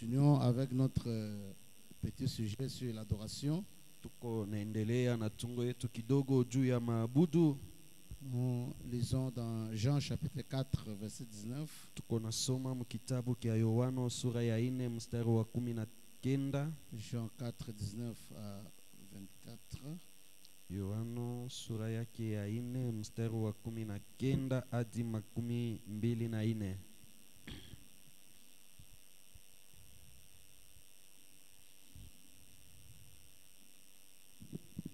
continuons avec notre petit sujet sur l'adoration. Tuko naendelea na tungo yetu kidogo juu ya maabudu. Nous lisons dans Jean chapitre 4 verset 19. Tuko nasoma mkitabu kia Yohano sura ya 4 mstari wa 19. Jean 4 19 à 24. Yohano sura yake ya 4 mstari wa 19 hadi 24.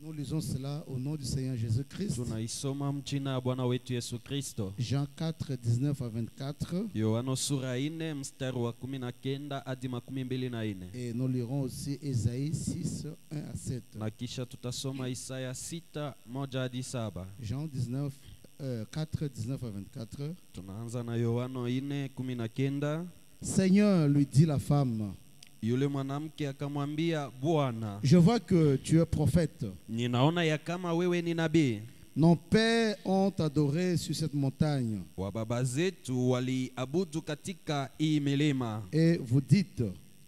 Nous lisons cela au nom du Seigneur Jésus-Christ. Tunaisoma mchina ya Bwana wetu Yesu Kristo. Jean 4 19 à 24. Yohano sura 4 mstari wa 19 hadi 24. Et nous lirons aussi Ésaïe 6 1 à 7. Na kisha tutasoma Isaya 6 1 hadi 7. Jean 4 19 à 24. Tunaanza na Yohano 4 19. Seigneur, lui dit la femme, Yule mwanamke akamwambia, Bwana, je vois que tu es prophète. ninaona ya kama wewe ni nabii. Nos pères ont adoré sur cette montagne. Wababa zetu waliabudu katika hii milima. Et vous dites,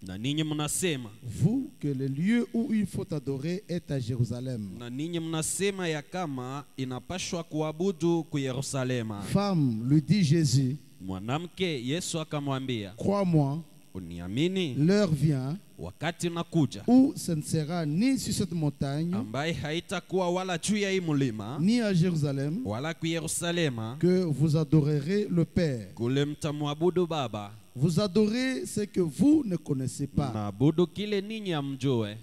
Na ninyi mnasema, vous, que le lieu où il faut adorer est à Jérusalem. na ninyi mnasema ya kama inapashwa kuabudu ku Yerusalema. Femme, lui dit Jésus, Mwanamke, Yesu akamwambia, crois-moi, uniamini, l'heure vient wakati unakuja où ce ne sera ni sur cette montagne, ambaye haitakuwa wala juu ya hii mulima ni à Jérusalem, wala ku Yerusalema que vous adorerez le Père. kule mtamwabudu Baba. Vous adorez ce que vous ne connaissez pas. Naabudu kile ninyi amjue.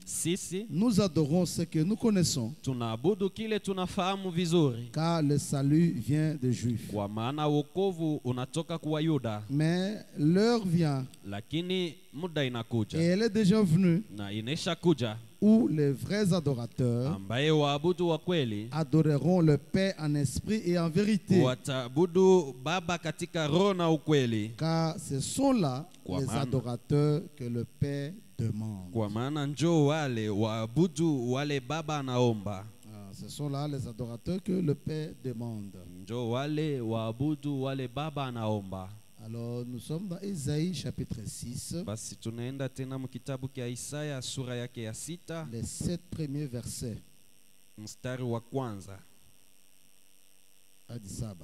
Sisi Nous adorons ce que nous connaissons, tunaabudu kile tunafahamu vizuri, car le salut vient des Juifs. kwa maana wokovu unatoka kwa Yuda. Mais l'heure vient, Lakini muda et inakuja elle est déjà venue, na inesha kuja, où les vrais adorateurs ambaye waabudu wa kweli adoreront le Père en esprit et en vérité. wataabudu Baba katika roho na ukweli, Car ce sont là Kwa les maana. adorateurs que le Père demande. kwa maana njoo wale waabudu wale Baba anaomba. Ce sont là les adorateurs que le Père demande. Njoo wale waabudu wale Baba anaomba. Alors nous sommes dans Ésaïe chapitre 6, Basi tunaenda tena mkitabu kia Isaya sura yake ya 6 les 7 premiers versets mstari wa kwanza. hadi 7.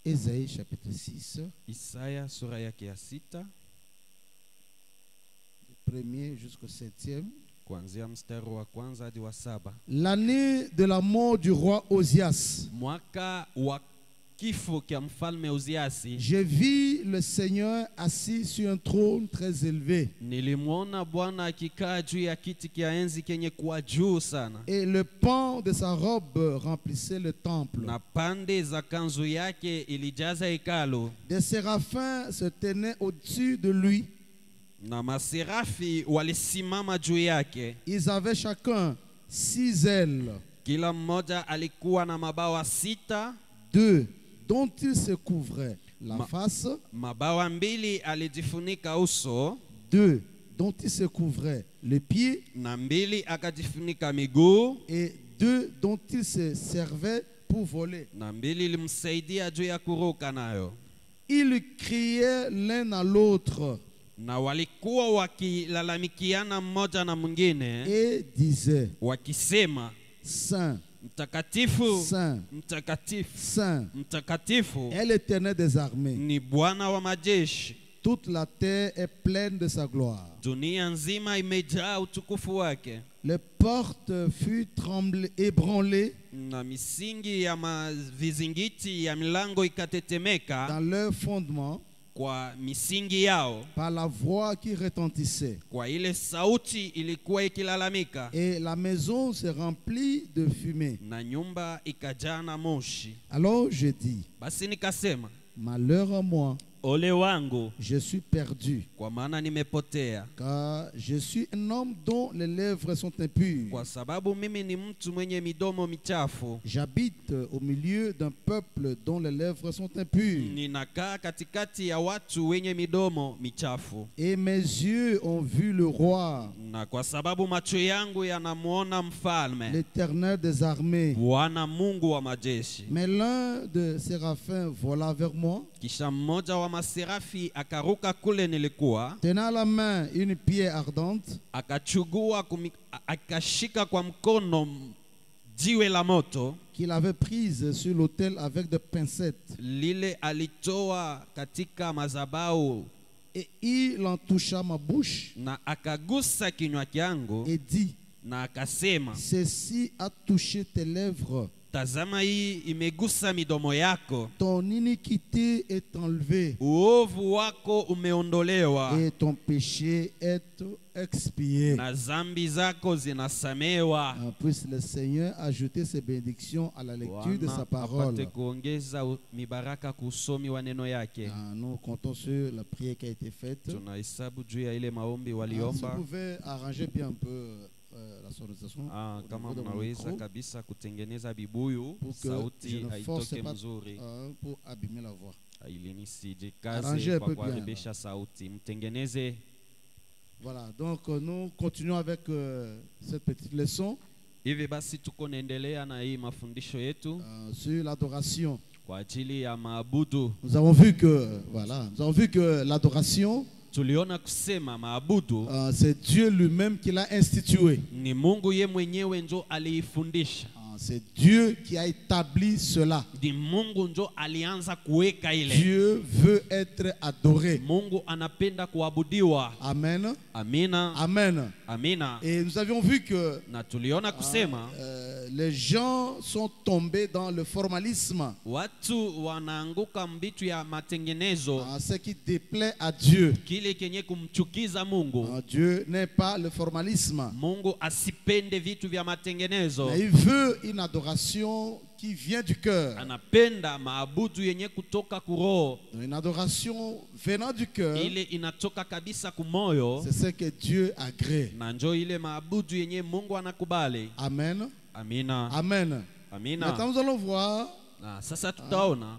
Ésaïe chapitre 6, Isaya sura yake ya 6 du 1er jusqu'au 7e. kuanzia mstari wa kwanza hadi wa 7. L'année de la mort du roi Osias, Mwaka wa kifo kia mfalme Uziasi, je vis le Seigneur assis sur un trône très élevé, nilimwona Bwana akikaa juu ya kiti kia enzi kenye kuwa juu sana, et le pan de sa robe remplissait le temple. na pande za kanzu yake ilijaza hekalu, Des séraphins se tenaient au-dessus de lui. na maserafi walisimama juu yake. Ils avaient chacun 6 ailes, Kila mmoja alikuwa na mabawa 6, 2 dont ils se couvraient la face, mabawa 2 alijifunika uso, 2 dont ils se couvraient les pieds, na 2 akajifunika miguu, et 2 dont ils se servaient pour voler. na 2 ilimsaidia juu ya kuruka nayo. Ils criaient l'un à l'autre Na walikuwa wakilalamikiana mmoja na mwingine, et disaient, wakisema, Saint, mtakatifu, Saint, mtakatifu, Saint mtakatifu est l'Éternel des armées. ni Bwana wa majeshi. Toute la terre est pleine de sa gloire. Dunia nzima imejaa utukufu wake. Les portes furent ébranlées Na misingi ya vizingiti ya milango ikatetemeka dans leur fondement kwa misingi yao, par la voix qui retentissait. kwa ile sauti ilikuwa ikilalamika, Et la maison se remplit de fumée. na nyumba ikajaa na moshi. Alors je dis, Basi nikasema, malheur à moi, ole wangu, je suis perdu, kwa maana nimepotea, car je suis un homme dont les lèvres sont impures. kwa sababu mimi ni mtu mwenye midomo michafu. J'habite au milieu d'un peuple dont les lèvres sont impures. Ninakaa katikati ya watu wenye midomo michafu. Et mes yeux ont vu le roi, Na kwa sababu macho yangu yanamuona mfalme, l'Éternel des armées. Bwana Mungu wa majeshi. Mais l'un de séraphins vola vers moi, Kisha mmoja wa maserafi akaruka kule nilikuwa, tenant à la main une pierre ardente, akachugua akashika kwa mkono jiwe la moto qu'il avait prise sur l'autel avec des pincettes. lile alitoa katika mazabau, Et il en toucha ma bouche na akagusa kinywa changu et dit, na akasema, ceci a touché tes lèvres. tazama, hii imegusa midomo yako, Ton iniquité est enlevée uovu wako umeondolewa et ton péché est expié. na zambi zako zinasamewa. Puisse le Seigneur ajouter ses bénédictions à la lecture de sa Bwana parole. apate kuongeza mibaraka kusomi wa neno yake. Nous comptons sur la prière qui a été faite. Tunahesabu juu ya ile maombi Si vous waliomba. pouvez arranger bien un peu la sonorisation au Kama niveau de mon mnaweza micro, kabisa kutengeneza bibuyu pour que je sauti ne force haitoke pas mzuri, pour abîmer la voix. ili Arrangez nisijikaze un kwa peu bien, kuharibisha sauti. Mtengeneze. Voilà, donc nous continuons avec cette petite leçon Hivi basi tuko naendelea na hii mafundisho yetu sur l'adoration. kwa ajili ya maabudu. Nous avons vu que l'adoration, Tuliona kusema maabudu c'est Dieu lui-même qui l'a institué. ni Mungu ye mwenyewe njo aliifundisha. C'est Dieu qui a établi cela. Ni Mungu njo alianza kuweka ile. Dieu veut être adoré. Mungu anapenda kuabudiwa. Amen. Amina. Amen. Amina. Et nous avions vu que Na tuliona kusema les gens sont tombés dans le formalisme, watu wanaanguka mbitu ya matengenezo, ce qui déplaît à Dieu. kile kenye kumchukiza Mungu. Dieu n'est pas le formalisme. Mungu asipende vitu vya matengenezo. Mais il veut une adoration qui vient du cœur. Anapenda maabudu yenye kutoka kuroho. Une adoration venant du cœur, Ile inatoka kabisa kumoyo. c'est ce que Dieu agrée. Na njo ile maabudu yenye Mungu anakubali. Amen. Amina. Amen. Amina. Maintenant, nous allons voir Na sasa tutaona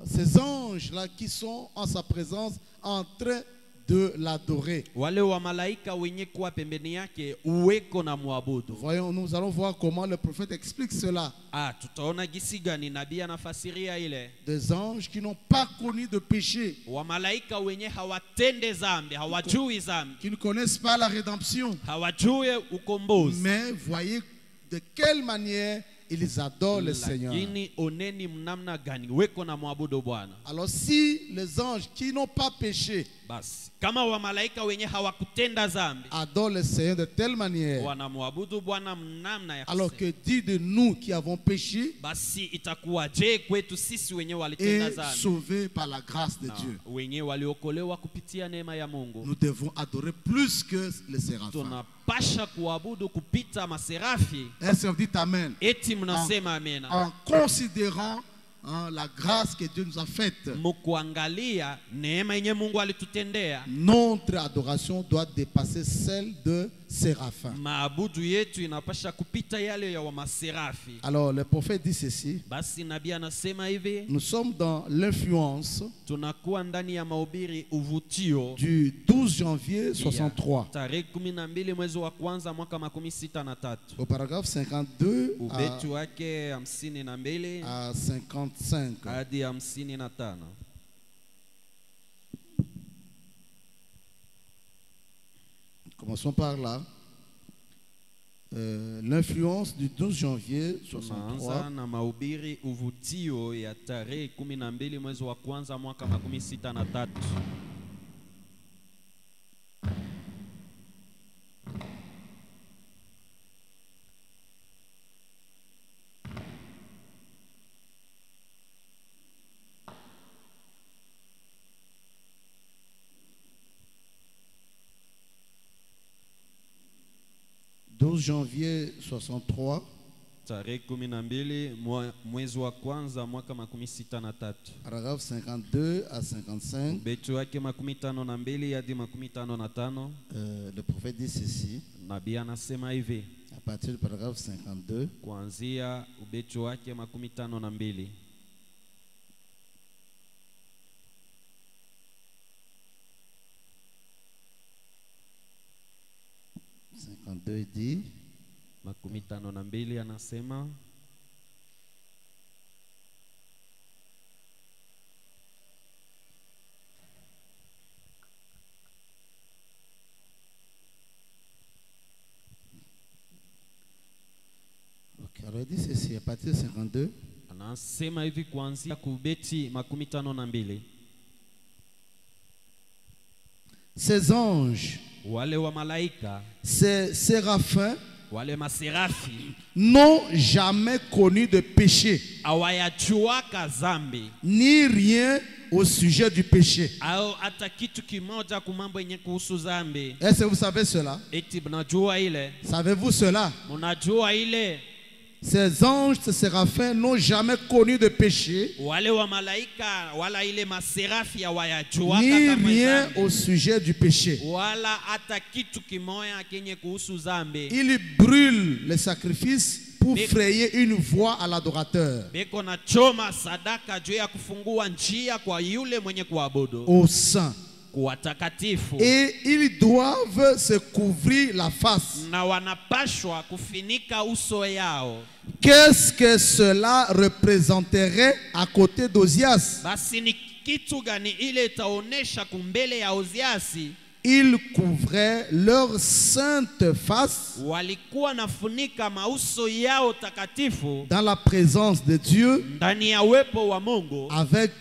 ces anges-là qui sont en sa présence en train de l'adorer. wale wa malaika wenye kuwa pembeni yake uweko na muabudu. Voyons, nous allons voir comment le prophète explique cela. Tutaona gisi gani nabii anafasiria ile. Des anges qui n'ont pas connu de péché, Wa malaika wenye hawatende zambi, hawajui zambi, qui ne connaissent pas la rédemption. hawajui ukombozi. Mais voyez de quelle manière ils adorent le Seigneur. Lakini oneni mnamna gani weko na muabudu Bwana. Alors si les anges qui n'ont pas péché Basi kama wa malaika wenye hawakutenda zambi adorent le Seigneur de telle manière, wanamwabudu Bwana mnamna ya alors kusema, que dit de nous qui avons péché basi itakuwa je kwetu sisi wenye walitenda et zambi sauvés par la grâce de na Dieu. wenye waliokolewa kupitia neema ya Mungu. Nous devons adorer plus que les séraphins. Tunapasha kuabudu kupita maserafi. Est-ce que vous dites Amen? Eti mnasema amena. En considérant la grâce que Dieu nous a faite, Mukuangalia neema yenye Mungu alitutendea, notre adoration doit dépasser celle de séraphins. maabudu yetu inapasha kupita yale ya wa maserafi. Alors le prophète dit ceci: Basi nabii anasema hivi, nous sommes dans l'influence tunakuwa ndani ya mahubiri uvutio du 12 janvier 63. tarehe 12 mwezi wa kwanza mwaka 63 Au paragraphe 52 ubeti wake 52 à 55. hadi 55. Commençons par là. L'influence du 12 janvier 63. Tunaanza na mahubiri uvutio ya tarehe 12 mwezi wa kwanza mwaka 63. Janvier 63. tarehe 12 mwezi wa kwanza mwaka 63. Paragraphe 52 à 55. Ubeti wake 52 hadi 55. Le prophète dit ceci. Nabii anasema hivi À partir du paragraphe 52. kuanzia ubeti wake 52. 52 dit. 52 anasema Ok, alors il dit ceci à partir de 52. anasema hivi kuanzia kubeti 52. Ces anges, Wale wa malaika, ces séraphins, wale maserafi n'ont jamais connu de péché, hawayajuaka zambi ni rien au sujet du péché. au hata kitu kimoja kumambo yenye kuhusu zambi. Est-ce que vous savez cela? Eti mnajua ile? Savez-vous cela? Mnajua ile? Ces anges, ces séraphins n'ont jamais connu de péché, Wale wa malaika wala ile maserafi hawayajuaka ni kama rien zambi, au sujet du péché. wala hata kitu kimoya kenye kuhusu zambi. Ils brûlent les sacrifices pour Mais- frayer une voie à l'adorateur, Beko na choma sadaka juu ya kufungua njia kwa yule mwenye kuabudu, au saint. kwa takatifu, Et ils doivent se couvrir la face. na wanapashwa kufinika uso yao. Qu'est-ce que cela représenterait à côté d'Ozias? Basi ni kitu gani ile itaonesha kumbele ya Oziasi? Ils couvraient leur sainte face Walikuwa nafunika mauso yao takatifu dans la présence de Dieu ndani ya uwepo wa Mungu avec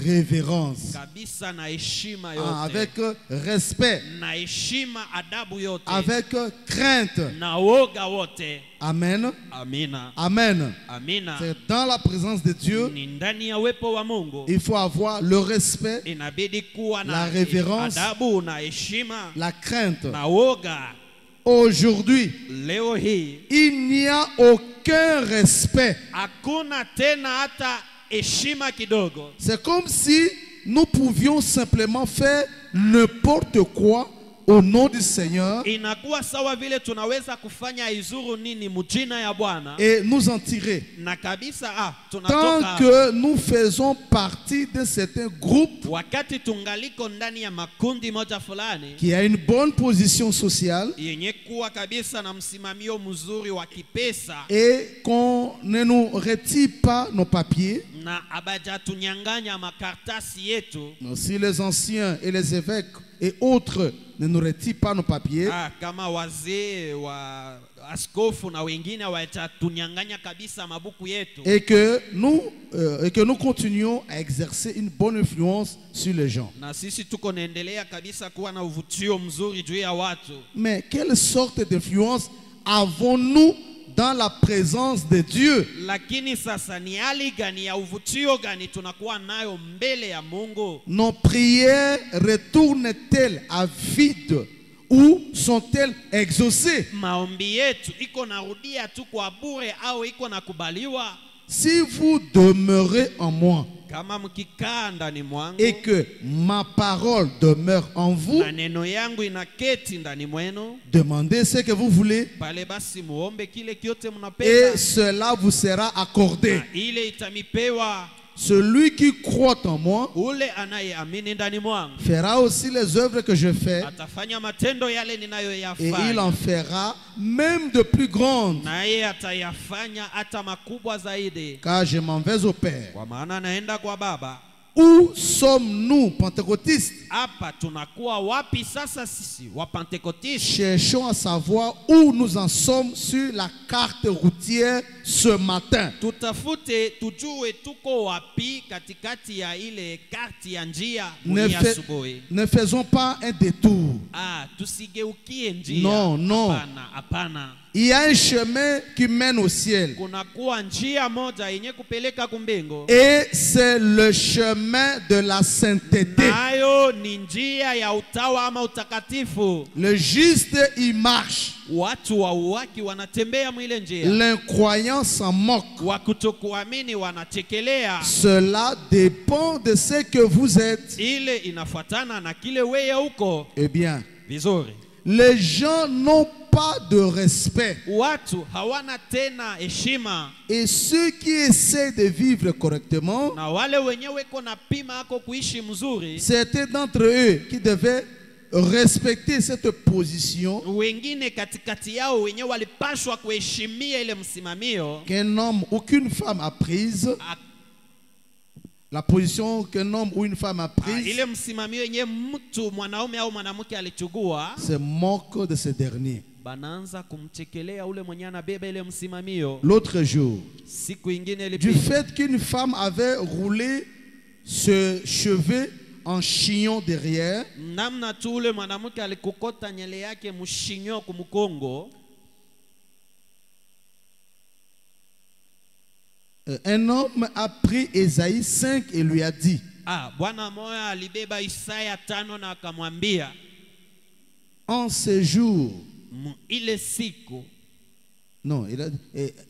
révérence, kabisa, na heshima yote, avec respect, na heshima adabu yote, avec crainte. na woga wote. Amen. Amina, Amen. amina. C'est dans la présence de Dieu, Ni ndani ya uwepo wa Mungu il faut avoir le respect, inabidi kuwa La na révérence, adabu na heshima la crainte. na woga. Aujourd'hui, Leo hii il n'y a aucun respect. hakuna tena hata heshima kidogo. C'est comme si nous pouvions simplement faire n'importe quoi au nom du Seigneur Inakuwa sawa vile tunaweza kufanya izuru nini mujina ya Bwana et nous en tirer. na kabisa Tant tunatoka que nous faisons partie d'un certain groupe wakati tungaliko ndani ya makundi moja fulani qui a une bonne position sociale yenye kuwa kabisa na msimamio mzuri wa kipesa, et qu'on ne nous retire pas nos papiers. na abaja tunyanganya makartasi yetu. Si les anciens et les évêques et autres ne nous retirent pas nos papiers, Kama wazee wa askofu na wengine wacha tunyanganya kabisa mabuku yetu, et que nous continuons à exercer une bonne influence sur les gens. na sisi tuko naendelea kabisa kuwa na uvutio mzuri juu ya watu. Mais quelle sorte d'influence avons-nous dans la présence de Dieu? Lakini sasa ni hali gani ya uvutio gani tunakuwa nayo mbele ya Mungu? Nos prières retournent-elles à vide ou sont-elles exaucées? Maombi yetu iko narudia tu kwa bure au iko nakubaliwa? Si vous demeurez en moi Kama mkikaa ndani mwangu et que ma parole demeure en vous, na neno yangu inaketi ndani mwenu, demandez ce que vous voulez pale basi muombe kile kyote mnapenda, et cela vous sera accordé. na ile itamipewa. Celui qui croit en moi Ule anayeamini ndani mwangu fera aussi les œuvres que je fais, atafanya matendo yale et il ninayoyafanya, en fera même de plus grandes, naye atayafanya hata makubwa zaidi, car je m'en vais au Père. kwa maana naenda kwa Baba. Où sommes-nous, pentecôtistes? Hapa tunakuwa wapi sasa sisi wa Pentecoste? Cherchons à savoir où nous en sommes sur la carte routière ce matin. Tutafute tujue tuko wapi katikati ya ile karti ya njia Ne, mwenye asubuhi. ne faisons pas un détour. Tusigeukie njia. Non, non. Hapana, hapana. Il y a un chemin qui mène au ciel. Kunakuwa njia moja yenye kupeleka kumbingu. Et c'est le chemin de la sainteté. Nayo ni njia ya utawa ama utakatifu. Le juste y marche. watu wa uwaki wanatembea mwile njia. L'incroyant s'en moque. Wa kutokuamini wanachekelea. Cela dépend de ce que vous êtes. Ile inafuatana na kile wewe uko. Eh bien, Vizuri. les gens n'ont pas de respect. Watu hawana tena heshima. Et ceux qui essaient de vivre correctement, Na wale wenyewe kona pima ako kuishi mzuri. c'était d'entre eux qui devaient respecter cette position Wengine katikati yao wenyewe walipashwa kuheshimia ile msimamio. qu'un homme ou qu'une femme a prise. La position qu'un homme ou une femme a prise Ile msimamio yenyewe mtu mwanaume au mwanamke alichukua. se moque de ce dernier. Banaanza kumchekelea ule mwenye anabeba ile msimamio. L'autre jour, Siku ingine du ilipita. fait qu'une femme avait roulé ce cheveu en chignon derrière, Namna tu ule mwanamke alikokota nyele yake mshinyo kumkongo. un homme a pris Ésaïe 5 et lui a dit, Bwana moya alibeba Isaya 5 na akamwambia, en ce jour, ile siku non, il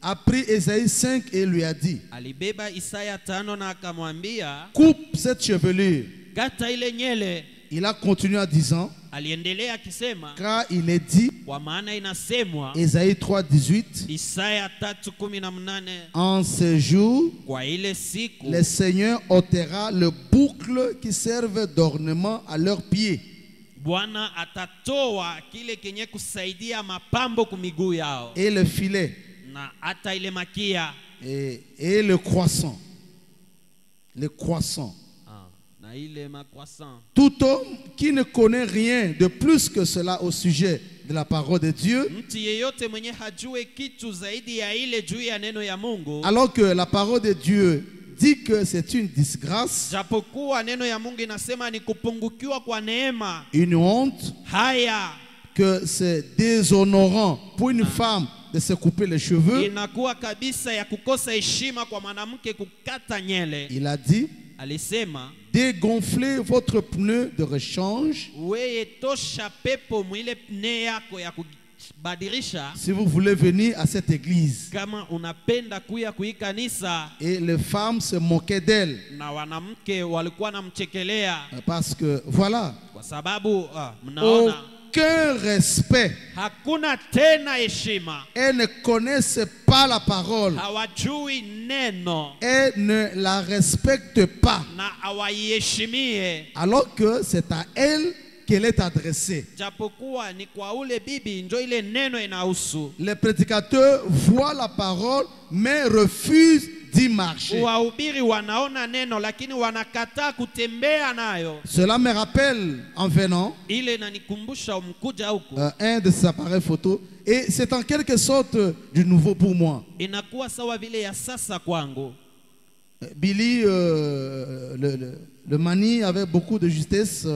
a pris Ésaïe 5 et lui a dit, alibeba Isaya 5 na akamwambia, coupe cette chevelure. kata ile nyele. Il a continué en disant, Aliendelea akisema, car il est dit, kwa maana inasemwa Ésaïe 3, 18, Isaya 3:18, en ce jour, kwa ile siku le Seigneur ôtera le boucle qui servent d'ornement à leurs pieds Bwana atatoa kile kenye kusaidia mapambo kumiguu yao, et le filet na hata ile makia et le croissant. Le croissant. na ile makroissant. Tout homme qui ne connaît rien de plus que cela au sujet de la parole de Dieu, Mtu yeyote mwenye hajue kitu zaidi ya ile juu ya neno ya Mungu, alors que la parole de Dieu dit que c'est une disgrâce, japokuwa neno ya Mungu inasema ni kupungukiwa kwa neema, une honte, haya que c'est déshonorant pour une femme de se couper les cheveux, inakuwa kabisa ya kukosa heshima kwa mwanamke kukata nyele. il a dit, Alisema, dégonflez votre pneu de rechange weye tosha pepo mwile pne yako ya kubadilisha si vous voulez venir à cette église. kama unapenda kuya kuikanisa. Et les femmes se moquaient d'elle Na wanamke walikuwa namchekelea parce que voilà, kwa sababu mnaona aucun respect. hakuna tena heshima. Elles ne connaissent pas la parole. Hawajui neno Elles ne la respectent pas. na hawaiheshimie, Alors que c'est à elle qu'elle est adressée. japokuwa ni kwa ule bibi njo ile neno inahusu. Les prédicateurs voient la parole mais refusent d'y marcher. Wahubiri wanaona neno lakini wanakataa kutembea nayo. Cela me rappelle en venant Ile inanikumbusha mkuja huko. un de ces appareils photo et c'est en quelque sorte du nouveau pour moi. Inakuwa sawa vile ya sasa kwangu. Billy, le mani avait beaucoup de justesse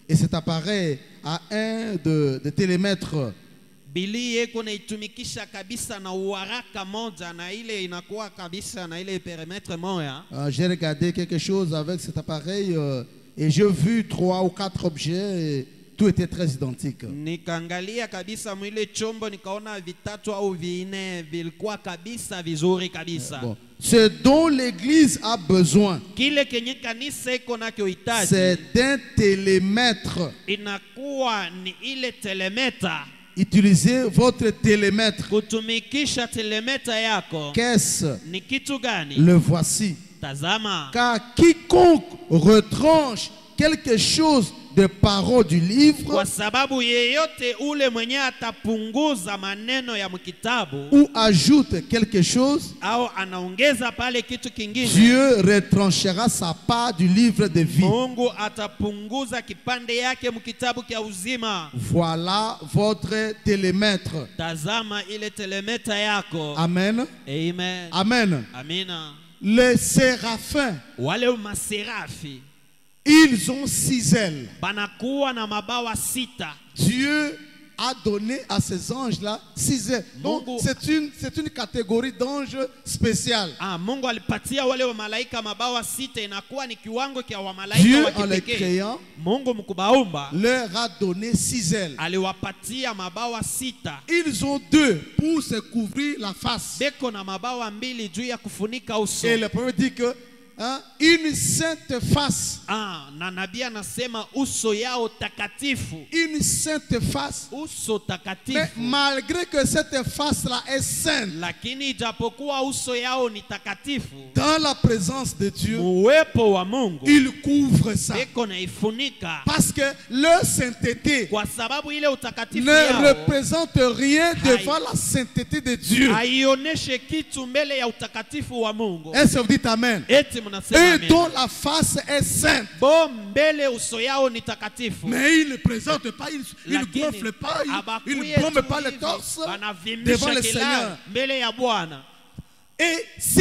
et cet appareil a un de télémètre. Bili yeko naitumikisha kabisa na uharaka moja na ile inakuwa kabisa na ile perimetre moja. J'ai regardé quelque chose avec cet appareil et j'ai vu 3 ou 4 objets et tout était très identique. Nikaangalia kabisa mwile chombo nikaona vitatu au vinne vilikuwa kabisa vizuri kabisa. Bon. Ce dont l'église a besoin, Kile kenye kanisa iko nacho hitaji c'est d'un télémètre. inakuwa ni ile telemeta. Utilisez votre télémètre. Kutumikisha telemeta yako Qu'est-ce? ni kitu gani? Le voici. Tazama, Car quiconque retranche quelque chose de parole du livre kwa sababu yeyote ule mwenye atapunguza maneno ya mkitabu ou ajoute quelque chose, au anaongeza pale kitu kingine, Dieu retranchera sa part du livre de vie. Mungu atapunguza kipande yake mkitabu kia uzima. Voilà votre télémètre. Tazama ile telemeta yako. Amen. Amen. Amen. Amina. Les séraphins, Wale maserafi ils ont 6 ailes. banakuwa na mabawa 6. Dieu a donné à ces anges-là 6 ailes. Donc c'est une catégorie d'anges spéciale. Mungu alipatia wale wa malaika mabawa 6, inakuwa ni kiwango kia wa malaika Dieu, wa en les kipekee. créant, Mungu mkubaumba leur a donné 6 ailes. aliwapatia mabawa 6. Ils ont 2 pour se couvrir la face. Beko na mabawa 2 juu ya kufunika uso. Et le prophète dit que une sainte face. Na nabii anasema uso yao takatifu. Une sainte face. Uso takatifu. Mais malgré que cette face-là est sainte, lakini ijapokuwa uso yao ni takatifu, dans la présence de Dieu, uwepo wa Mungu il couvre ça. beko na ifunika. Parce que leur sainteté Kwa sababu ile utakatifu ne yao représente rien devant la sainteté de Dieu. haioneshe kitu mbele ya utakatifu wa Mungu. Est-ce que vous dites amen? Eti mnasema Eux amen. dont la face est sainte. Bo mbele uso yao ni takatifu. Mais ils ne présentent pas, ils ne Lakini gonflent pas, ils abakuye ne bombent pas tu le hivi, torse wanavimbisha devant le kilala Seigneur. mbele ya Bwana. Et si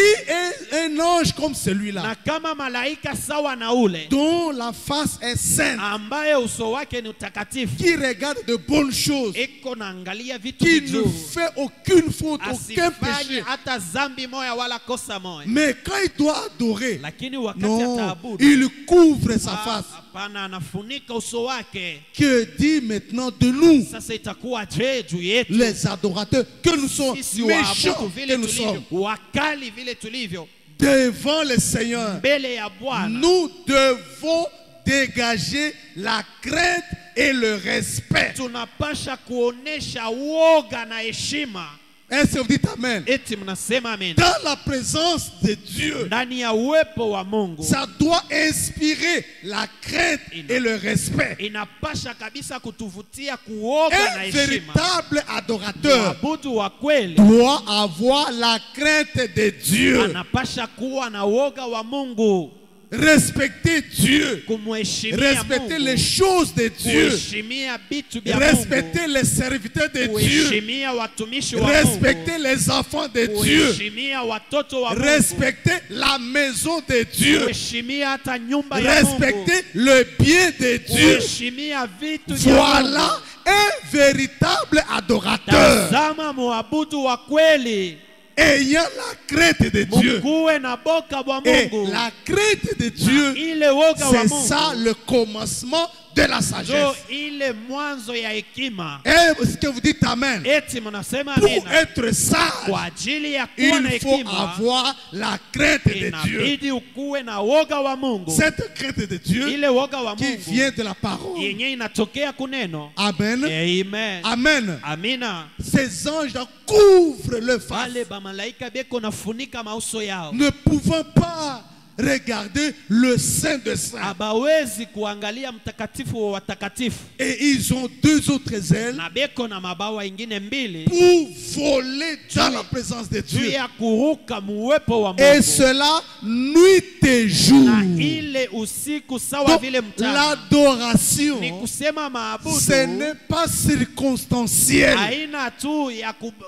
un ange comme celui-là, Na kama malaika sawa na ule dont la face est sainte, ambaye uso wake ni utakatifu, qui regarde de bonnes choses, eko naangalia vitu qui ne vizuri, fait aucune faute, aucun asifanye péché. hata zambi moya wala kosa moya, Mais quand il doit adorer, lakini wakati non, ataabudu, il couvre sa face. hapana, anafunika uso wake. Que dit maintenant de nous, Sasa itakuwa je juu yetu les adorateurs, que nous sommes sisi méchants, waabudu que vile nous sommes tulivyo, wakali vile tulivyo devant le Seigneur. mbele ya Bwana. Nous devons dégager la crainte et le respect. Tunapasha kuonesha woga na heshima. Est-ce que vous dites amen? Eti mnasema amen. Dans la présence de Dieu, Ndani ya uwepo wa Mungu ça doit inspirer la crainte et le respect. inapasha kabisa kutuvutia kuoga na Un heshima. véritable adorateur Mwabudu wa kweli doit avoir la crainte de Dieu. anapasha kuwa na woga wa Mungu, Respecter Dieu. kumheshimia Respecter les Mungu, choses de Dieu. kuheshimia vitu vya Mungu, Respecter les serviteurs de Dieu. kuheshimia watumishi wa Respecter Mungu, les enfants de Dieu. kuheshimia watoto wa Mungu, Respecter la maison de Dieu. kuheshimia hata nyumba ya Mungu, Respecter le bien de Dieu. kuheshimia vitu vya Mungu. Voilà un véritable adorateur Tazama muabudu wa kweli, ayant la crainte de Dieu. mkuwe na boka bwa Et Mungu. la crainte de Dieu, Ile woga wa c'est Mungu ça le commencement de la ndio sagesse. ile mwanzo ya hekima. Est-ce que vous dites amen? Eti mnasema Pour amina. être sage, Kwa ajili ya kuwa na il faut hekima avoir la crainte de Dieu. inabidi ukuwe na woga wa Mungu. Cette crainte de Dieu Ile woga wa qui Mungu vient de la parole. yenye inatokea kuneno. Amen. Amen. Amen. Amina. Ces anges couvrent leur face, Wale bamalaika beko nafunika mauso yao, ne pouvant pas regarder le Saint de Saints. abawezi kuangalia mtakatifu wa watakatifu, Et ils ont 2 autres ailes na beko na mabawa ingine 2 pour voler dans la présence de juu Dieu. ya kuruka muwepo wa Et Mungu, cela nuit et jour. na ile usiku sawa Donc, vile mchana. l'adoration, Ni kusema maabudu ce n'est pas circonstanciel. haina tu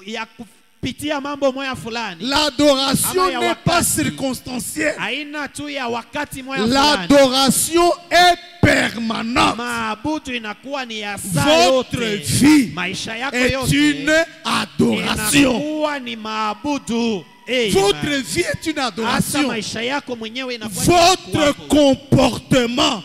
ya kupitia mambo moya fulani, L'adoration Ama ya n'est pas wakati. circonstancielle. haina tu ya wakati moya fulani. L'adoration est permanente. Maabudu inakuwa ni ya saa Votre yote, vie maisha yako est yote une adoration. inakuwa ni maabudu. Amen. Votre vie est une Hata adoration. maisha yako mwenyewe inakuwa ni Votre kuabudu. comportement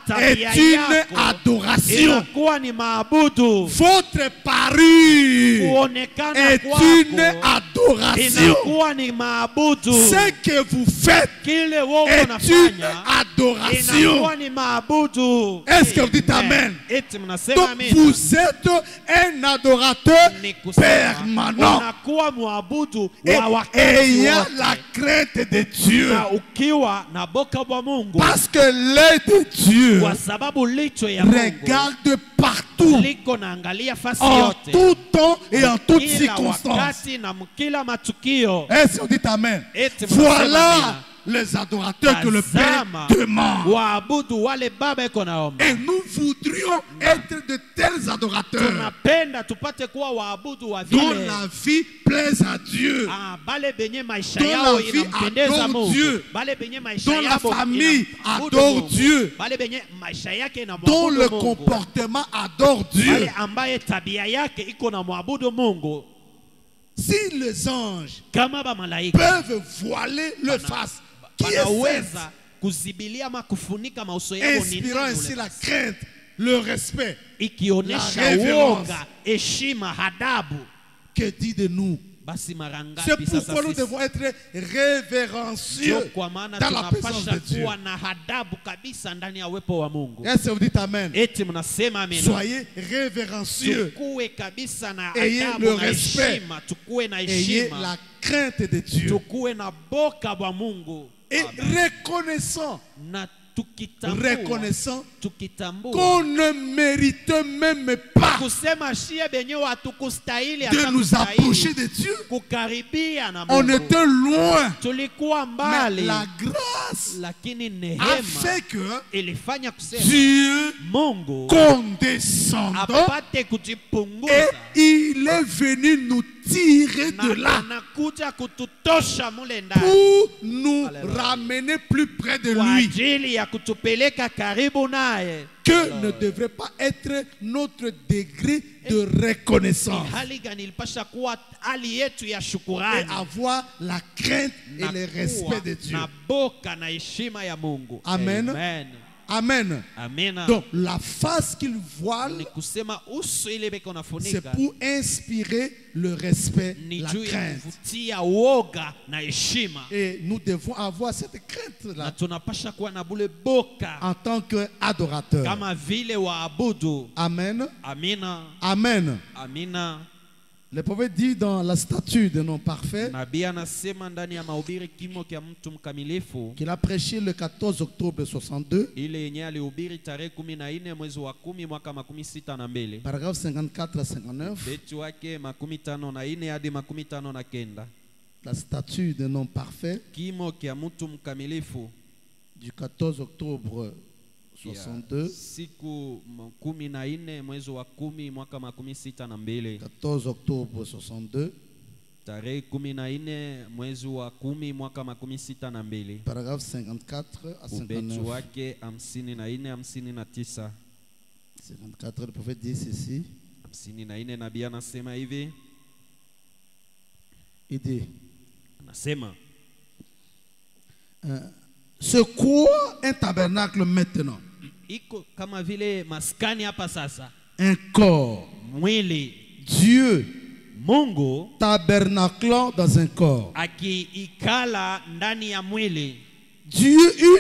Tabia est une yako adoration. inakuwa ni maabudu. Votre parure Kuonekana est kwako une adoration. inakuwa ni maabudu. Ce que vous faites Kile wewe est une unafanya adoration. inakuwa ni maabudu. Est-ce que vous dites amen? Eti mnasema Donc amen. vous êtes un adorateur Ni kusema permanent unakuwa muabudu et wa wakati ayant wote, la crainte de Dieu. na ukiwa na boka bwa Mungu, Parce que l'œil de Dieu kwa sababu licho ya Mungu regarde partout, liko naangalia fasi en yote, tout temps et en toutes kila circonstances. wakati na mkila matukio. Est-ce que vous dites amen? Eti mnasema Voilà amina. les adorateurs que le Père demande. waabudu wale baba iko naomba. Et nous voudrions être de tels adorateurs Tunapenda tupate kuwa waabudu wa dont vile la vie plaise à Dieu, bale benye maisha dont yao la vie inampendeza adore Mungu, Dieu, bale benye maisha dont la yao famille inaabudu adore Mungu, Dieu, bale benye maisha yake dont inamwabudu le Mungu, comportement adore Dieu. bale ambaye tabia yake iko na mwabudu Mungu. Si les anges Kama ba malaika peuvent voiler leur face, qui est sainte, wanaweza kuzibilia ama kufunika mauso yao, ni inspirant nani ainsi ule? la crainte, le respect, Ikionesha la révérence. woga, heshima, hadabu, que dit de nous? basi mara C'est ngapi sasa pourquoi nous sisi? devons être révérencieux Kwa maana dans la présence tunapasha de Dieu. kuwa na hadabu kabisa ndani ya uwepo wa Mungu. Est-ce que vous dites Amen? Eti mnasema amina. Soyez révérencieux. Tukue kabisa na Ayez adabu le na respect. heshima, tukue na Ayez la heshima, crainte de Dieu. tukue na boka bwa Mungu. Et Amen. reconnaissant, Na tukitambua qu'on ne mérite même pas kusema shie benye hatukustahili de hata nous kustahili approcher de Dieu. kukaribia na On Mungu. était loin. Tulikuwa Mais mbali, la grâce lakini a neema fait que ilifanya kusema Dieu Mungu condescendant apate et kujipunguza il est venu nous tirer de na là anakuja kututosha mule ndani pour nous Alléluia. ramener plus près de kwa lui, ajili ya kutupeleka karibu naye. que ne devrait pas être notre degré de Ni reconnaissance hali gani ilipasha kuwa hali yetu ya et shukurani avoir la crainte et na le kuwa respect de Dieu. na boka na heshima ya Mungu. Amen. Amen. Amen. Amina. Donc la face qu'il voile, Ni kusema uso ile beko c'est nafunika pour inspirer le respect, ni la juu ya crainte. kuvutia woga na heshima, Et nous devons avoir cette na crainte-là tunapasha kuwa na bule boka en tant qu'adorateur. kama vile waabudu. Amen. Amina. Amen. Amina. Le prophète dit dans la statue de nom parfait Nabii anasema ndani ya mahubiri kimo kya mtu mkamilifu, qu'il a prêché le 14 octobre 62, ile yenye alihubiri tarehe 14 mwezi wa 10 mwaka 62, paragraphe 54 à 59. beti wake 54 hadi 59. La statue de nom parfait Kimo kya mtu mkamilifu du 14 octobre ya 62. siku 14 mwezi wa 10 mwaka 62, 14 octobre 62, tarehe 14 mwezi wa 10 mwaka 62, paragraphe 54 à ubeti 59. wake 54 59. 54, le prophète dit ceci. 54 nabii anasema hivi, Il dit, anasema c'est quoi un tabernacle maintenant? iko kama vile maskani hapa sasa, Un corps. mwili, Dieu Mungu tabernaclant dans un corps. akiikala ndani ya mwili. Dieu,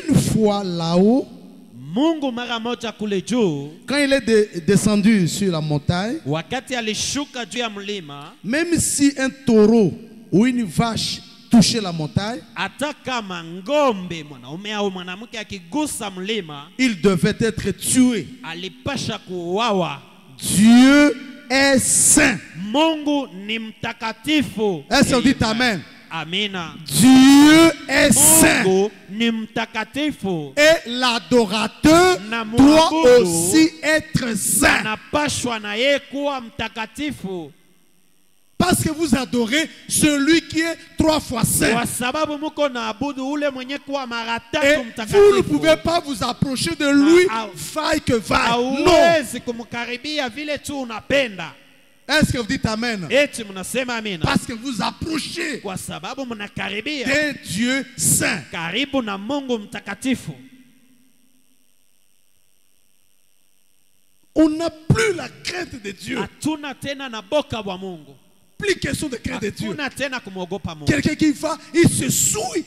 une fois là-haut, Mungu mara moja kule juu, quand il est descendu sur la montagne, wakati alishuka juu ya mlima, même si un taureau ou une vache touchait la montagne, hata kama ngombe mwanaume au mwanamke akigusa mlima il devait être tué. alipasha kuuawa. Dieu est saint. Mungu ni mtakatifu. Est-ce qu'on dit Amen? Amina. Dieu est saint. Mungu ni mtakatifu. Et l'adorateur Na doit mwabudu aussi être saint. anapashwa na yeye kuwa mtakatifu, Parce que vous adorez celui qui est 3 fois saint. kwa sababu muko na abudu ule mwenye kuwa mara Et tatu vous ne mtakatifu. pouvez pas vous approcher de lui, Ah, vaille que vaille. Non. Hauwezi kumkaribia vile tu unapenda. Est-ce que vous dites Amen? Eti mnasema amina, Parce que vous approchez kwa sababu mnakaribia d'un Dieu saint. karibu na Mungu mtakatifu. On n'a plus la crainte de Dieu. Hatuna tena na boka wa Mungu, Plus question de crainte de Dieu. hatuna tena kumwogopa Mungu. Quelqu'un qui va, il se souille,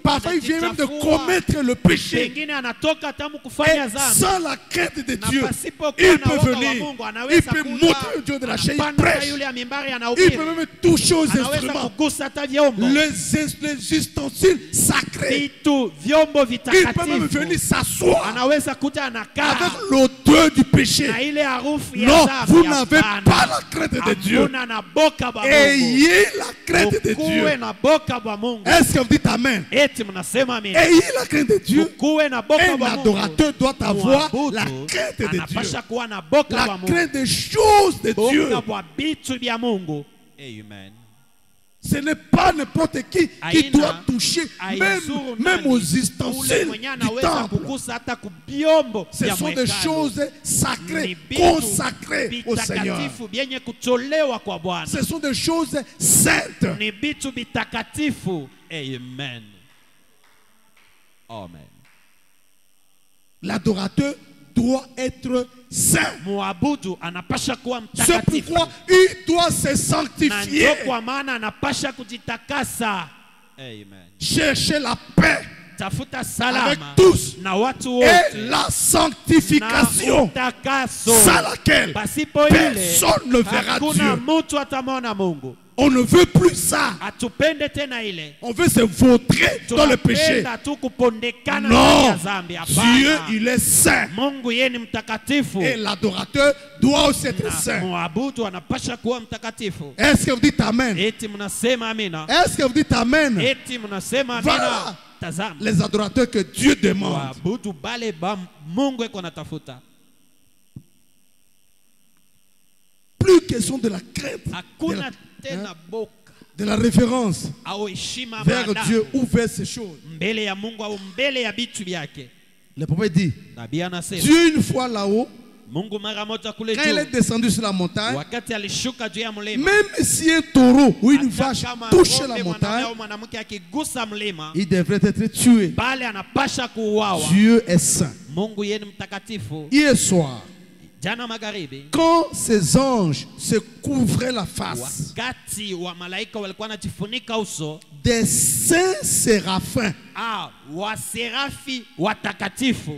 parfois il vient même de commettre le péché. Pengine anatoka tamu kufanya Et dhambi, sans la crainte de na Dieu, pasipo il kuwa na peut woga wa venir, Mungu il anaweza peut kuja, monter au Dieu de la chair, il anapanda prêche, yule ya mimbari il anahubiri, peut même toucher aux anaweza instruments, kugusa hata vyombo, les ustensiles sacrés. vitu vyombo Il peut même venir vitakatifu, s'asseoir anaweza kuja anakaa avec l'odeur du péché. na ile harufu ya Non, dhambi. vous n'avez Hapana. pas la crainte de Dieu. Ayez la crainte de Dieu. Est-ce que vous dites Amen? Ayez la crainte de Dieu. Un adorateur doit avoir la crainte de Dieu. La crainte des choses de Dieu. Amen. Ce n'est pas n'importe qui doit toucher même aux ustensiles du temple. Ce sont des choses sacrées, consacrées au Seigneur. Ce sont des choses saintes. Amen. Amen. L'adorateur doit être saint. C'est pourquoi il doit se sanctifier. Amen. Chercher la paix avec tous et la sanctification sans laquelle personne ne verra Dieu. On ne veut plus ça. On veut se vautrer dans le péché. Non, Dieu il est saint. Et l'adorateur doit aussi être saint. Est-ce que vous dites Amen? Est-ce que vous dites Amen? Voilà les adorateurs que Dieu demande. Plus question de la crainte, de la référence vers Dieu ou vers ces choses. Le prophète dit, Dieu une fois là-haut, quand il est descendu sur la montagne, même si un taureau ou une vache touche la montagne, il devrait être tué. Dieu est saint. Hier soir, quand ces anges se couvraient la face, des saints séraphins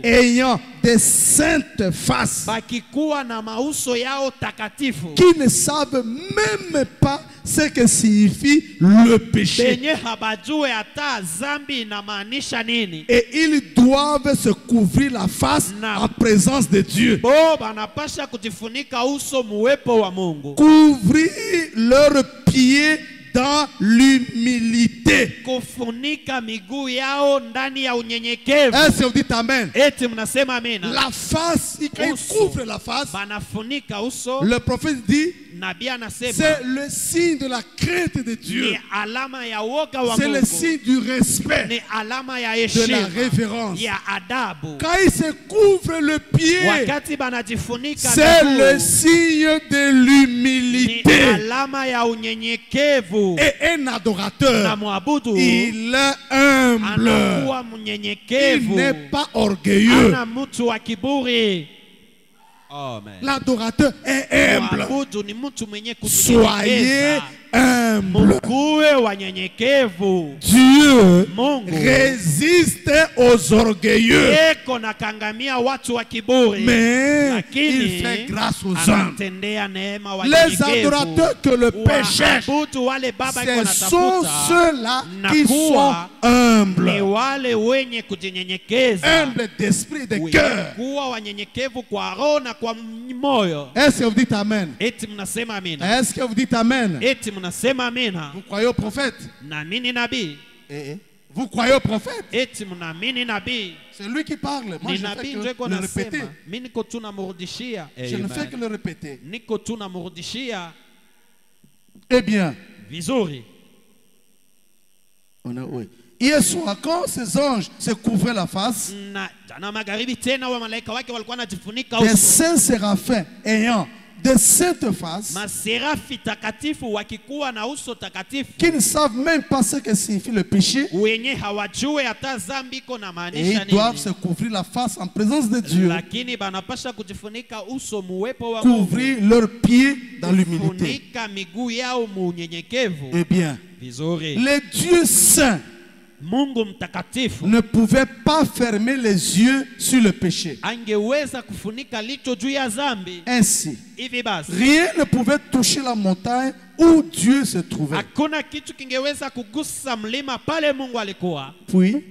ayant des saintes faces qui ne savent même pas ce que signifie le péché. Et ils doivent se couvrir la face en présence de Dieu. Couvrir leurs pieds dans l'humilité. Est-ce que vous dites Amen? La face, quand il couvre la face, le prophète dit, c'est le signe de la crainte de Dieu. C'est le signe du respect, de la révérence. Quand il se couvre le pied, c'est le signe de l'humilité. Et un adorateur, il est humble. Il n'est pas orgueilleux. L'adorateur est humble. Soyez humble. Dieu résiste aux orgueilleux, mais il fait grâce aux hommes. Les adorateurs que le péché, ce sont ceux-là qui sont humbles, humbles d'esprit et de cœur. Est-ce que vous dites Amen? Est-ce que vous dites Amen? Vous croyez au prophète? Vous croyez au prophète? C'est lui qui parle. Moi, je ne fais que le répéter. Je ne fais que le répéter. Eh bien, hier soir, quand ces anges se couvraient la face, des saints séraphins ayant de saintes faces qui ne savent même pas ce que signifie le péché, et ils doivent se couvrir la face en présence de Dieu, couvrir leurs pieds dans l'humilité. Eh bien, les dieux saints ne pouvait pas fermer les yeux sur le péché. Ainsi, rien ne pouvait toucher la montagne où Dieu se trouvait. Puis,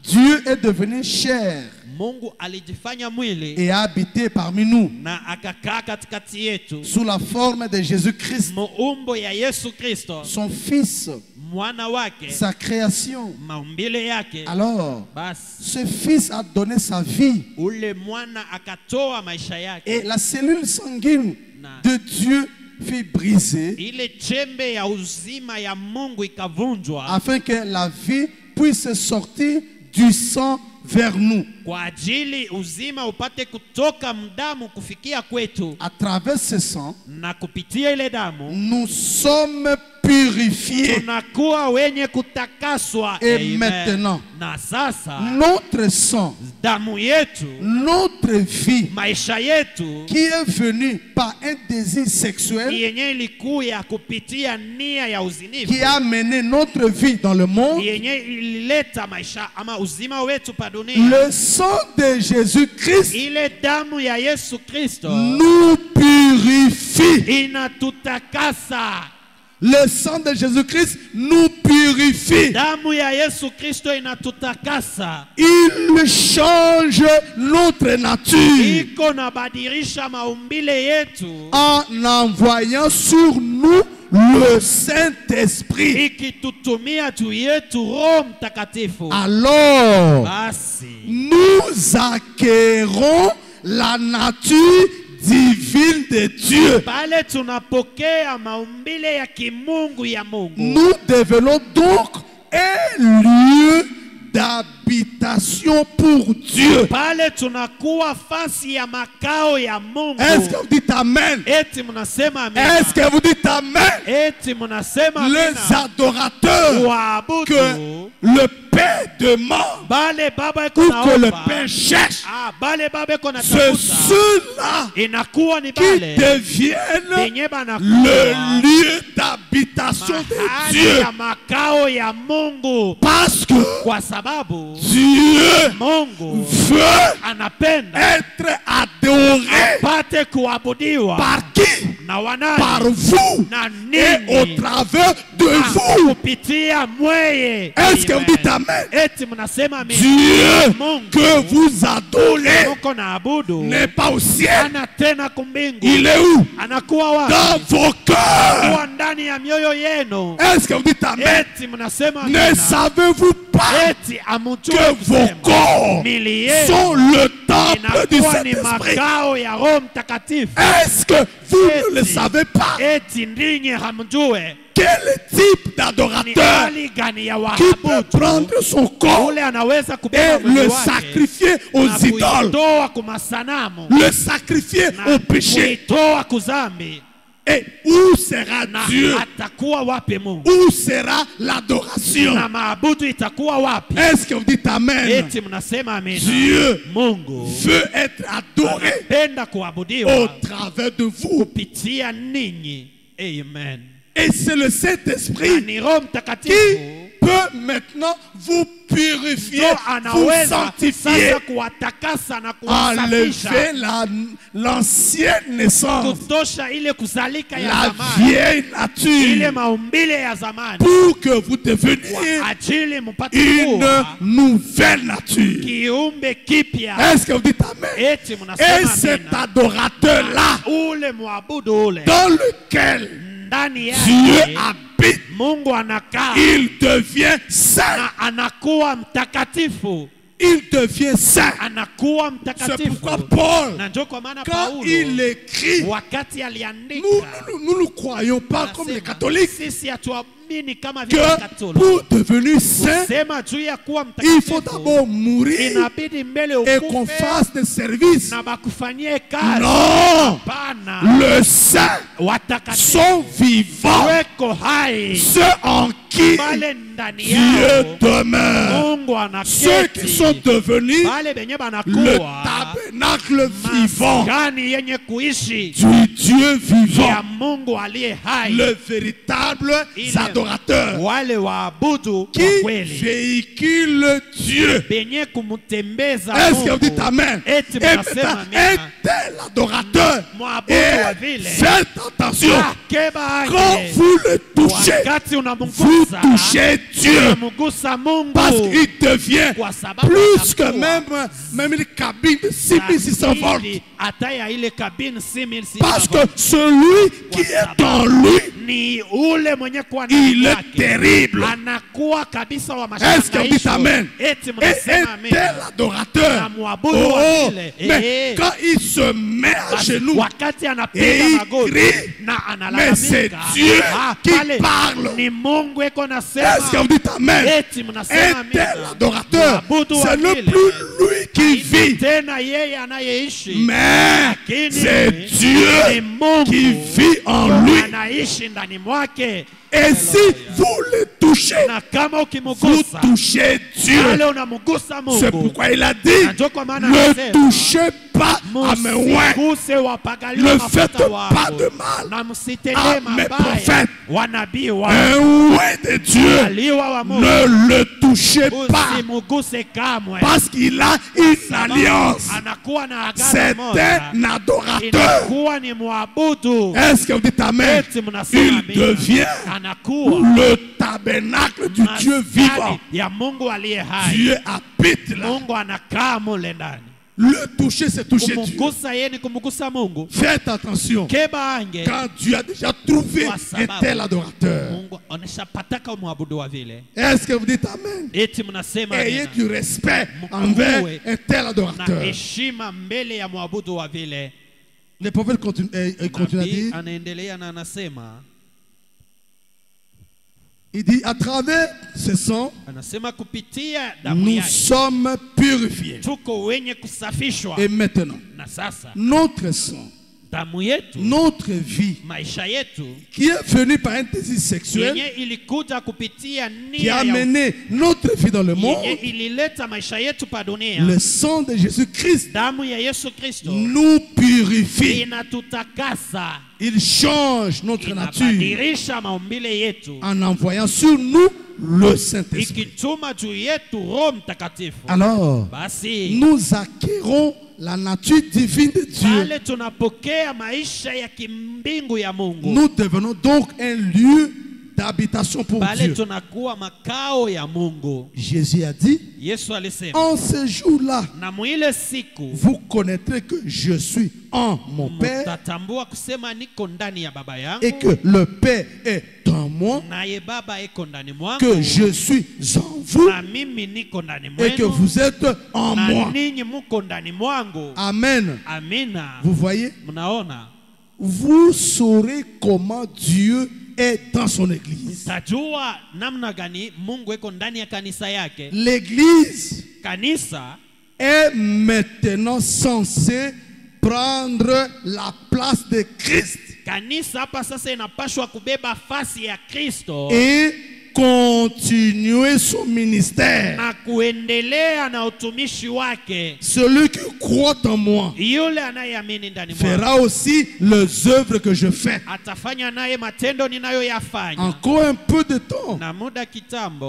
Dieu est devenu chair Mungu alijifanya mwili et a habité parmi nous na akakaa katikati yetu sous la forme de Jésus-Christ, muumbo ya Yesu Kristo, son fils, mwana wake, sa création. maumbile yake. Alors, Basi ce fils a donné sa vie ule mwana akatoa maisha yake, et la cellule sanguine de Dieu fut brisée ile chembe ya uzima ya Mungu ikavunjwa afin que la vie puisse sortir du sang vers nous. kwa ajili uzima upate kutoka mdamu kufikia kwetu. À travers ce sang, Na kupitia ile damu nous sommes purifiés. tunakuwa wenye kutakaswa. Et Amen. maintenant, Na sasa notre sang, damu yetu, notre vie, maisha yetu qui est venue par un désir sexuel, yenye ilikuya kupitia nia ya uzinifu, qui a mené notre vie dans le monde, yenye ilileta maisha ama uzima wetu pa dunia, le sang de Jésus-Christ ile damu ya Yesu Kristo nous purifie. inatutakasa. Le sang de Jésus-Christ nous purifie. Damu ya Yesu Kristo inatutakasa. Il change notre nature Iko na badirisha maumbile yetu en envoyant sur nous le Saint-Esprit. ikitutumia juu yetu Roho Mtakatifu. Alors, Basi nous acquérons la nature divine de Dieu. pale tunapokea maumbile ya kimungu ya Mungu, Nous devenons donc un lieu d'habitation pour Dieu. pale tunakuwa fasi ya makao ya Mungu. Est-ce que vous dites Amen? Eti mnasema amina. Est-ce que vous dites Amen? Eti mnasema Les amina. adorateurs Waabudu que le Père demande bale baba iko ou que le naomba, Père cherche, bale baba iko c'est natafuta, ceux-là inakuwa ni qui bale deviennent benye le banakuwa lieu d'habitation de mahali Dieu. ya makao ya Mungu, Parce que kwa sababu Dieu Mungu veut anapenda être adoré pate kuabudiwa par qui? na wanani? Par vous Na et au nini? travers de vous. Kupitia mweye. Est-ce que vous Amen. dites Amen? Eti mnasema amina. Dieu Mungu que vous adorez Mungu naabudu n'est pas au ciel. ana tena kumbingu. Il est où? Anakuwa wapi? Dans vos cœurs. Kuwa ndani ya mioyo yenu. Est-ce que vous dites Amen? Eti mnasema Ne amina. savez-vous pas Eti amujue que vos kusema corps mili yenu sont le temple du inakuwa ni Saint-Esprit? makao ya Roho Mtakatifu. Est-ce que vous ne le savez pas? Eti ndinyi hamjue Quel type ni d'adorateur hali gani ya qui peut waabudu prendre son corps ule anaweza et kubeba mwili le wake sacrifier aux na idoles, kuitoa kumasanamu le sacrifier na au péché? kuitoa kuzambi? Et où sera Na Dieu? atakuwa wapi Mungu? Où sera l'adoration? Na maabudu itakuwa wapi? Est-ce que vous dites Amen? Eti mnasema amina. Dieu Mungu veut être adoré anapenda au kuabudiwa travers de vous. kupitia ninyi. Amen. Et c'est le Na Saint-Esprit ni Roho qui Mtakatifu peut maintenant vous purifier, ndio vous anaweza sanctifier, sasa kuwatakasa na kuwasafisha, enlever l'ancienne naissance, kutosha ile kuzalika ya la zamani, vieille ile nature, maumbile ya zamani, pour que vous deveniez kwa ajili mpate une kuwa nouvelle nature. kiumbe kipya. Est-ce que vous dites Amen? Eti Et mnasema cet amina. adorateur-là, Ule mwabudu ule dans lequel ndani Dieu yake habite, Mungu anakaa il devient saint. na anakuwa mtakatifu, Il devient saint. anakuwa C'est mtakatifu. pourquoi Paul, Na ndio kwa maana quand Paulo il écrit, wakati aliandika, nous ne croyons pas comme les catholiques sisi hatuamini kama vile que Katoliki. pour devenir saint, Sema juu ya kuwa il faut mtakatifu d'abord mourir inabidi mbele et qu'on ukufe fasse des services. na bakufanyie kazi. Non, Hapana, le saint watakatifu sont vivants, weko hai ceux en qui pale ndani Dieu yao demeure. Mungu Ceux qui sont anaketi devenus pale benye le banakuwa tabernacle vivant du Dieu vivant, le véritable adorateur qui véhicule Dieu. Est-ce que vous dites Amen? Et maintenant, un tel adorateur, faites attention, quand vous le touchez, vous touchez Dieu, parce qu'il devient plus que même une cabine de 6600 volts. Parce que celui qui est en lui, il est terrible. Est-ce que vous dites Amen? Et un tel adorateur, mais quand il se met à genoux et il crie, mais c'est Dieu qui parle. Est-ce que vous dites Amen? Un tel adorateur, ce n'est plus lui qui vit, mais c'est Dieu qui vit en lui. Et si vous le touchez, vous touchez Dieu. C'est pourquoi il a dit, ne touchez pas à mes oins, ne faites pas de mal à mes prophètes. Un oint de Dieu, ne le touchez pas, parce qu'il a une alliance. C'est un adorateur. Est-ce que vous dites Amen? Il devient le tabernacle du Dieu vivant. Dieu habite là. Le toucher, c'est toucher Dieu. Faites attention. Quand Dieu a déjà trouvé un tel adorateur. Est-ce que vous dites Amen? Ayez du respect envers un tel adorateur. Le prophète continue à dire, il dit, à travers ce sang, nous sommes purifiés. Et maintenant, notre sang, notre vie, qui est venue par un désir sexuel, qui a amené notre vie dans le monde, le sang de Jésus-Christ nous purifie. Il change notre nature en envoyant sur nous le Saint-Esprit. Alors, nous acquérons la nature divine de Dieu. Nous devenons donc un lieu d'habitation pour Dieu. Jésus a dit, en ce jour-là, vous connaîtrez que je suis en mon Père et que le Père est en moi, que je suis en vous et que vous êtes en moi. Amen. Vous voyez? Vous saurez comment Dieu est dans son église. L'église est maintenant censée prendre la place de Christ et continuer son ministère. Celui qui croit en moi fera aussi les œuvres que je fais. Encore un peu de temps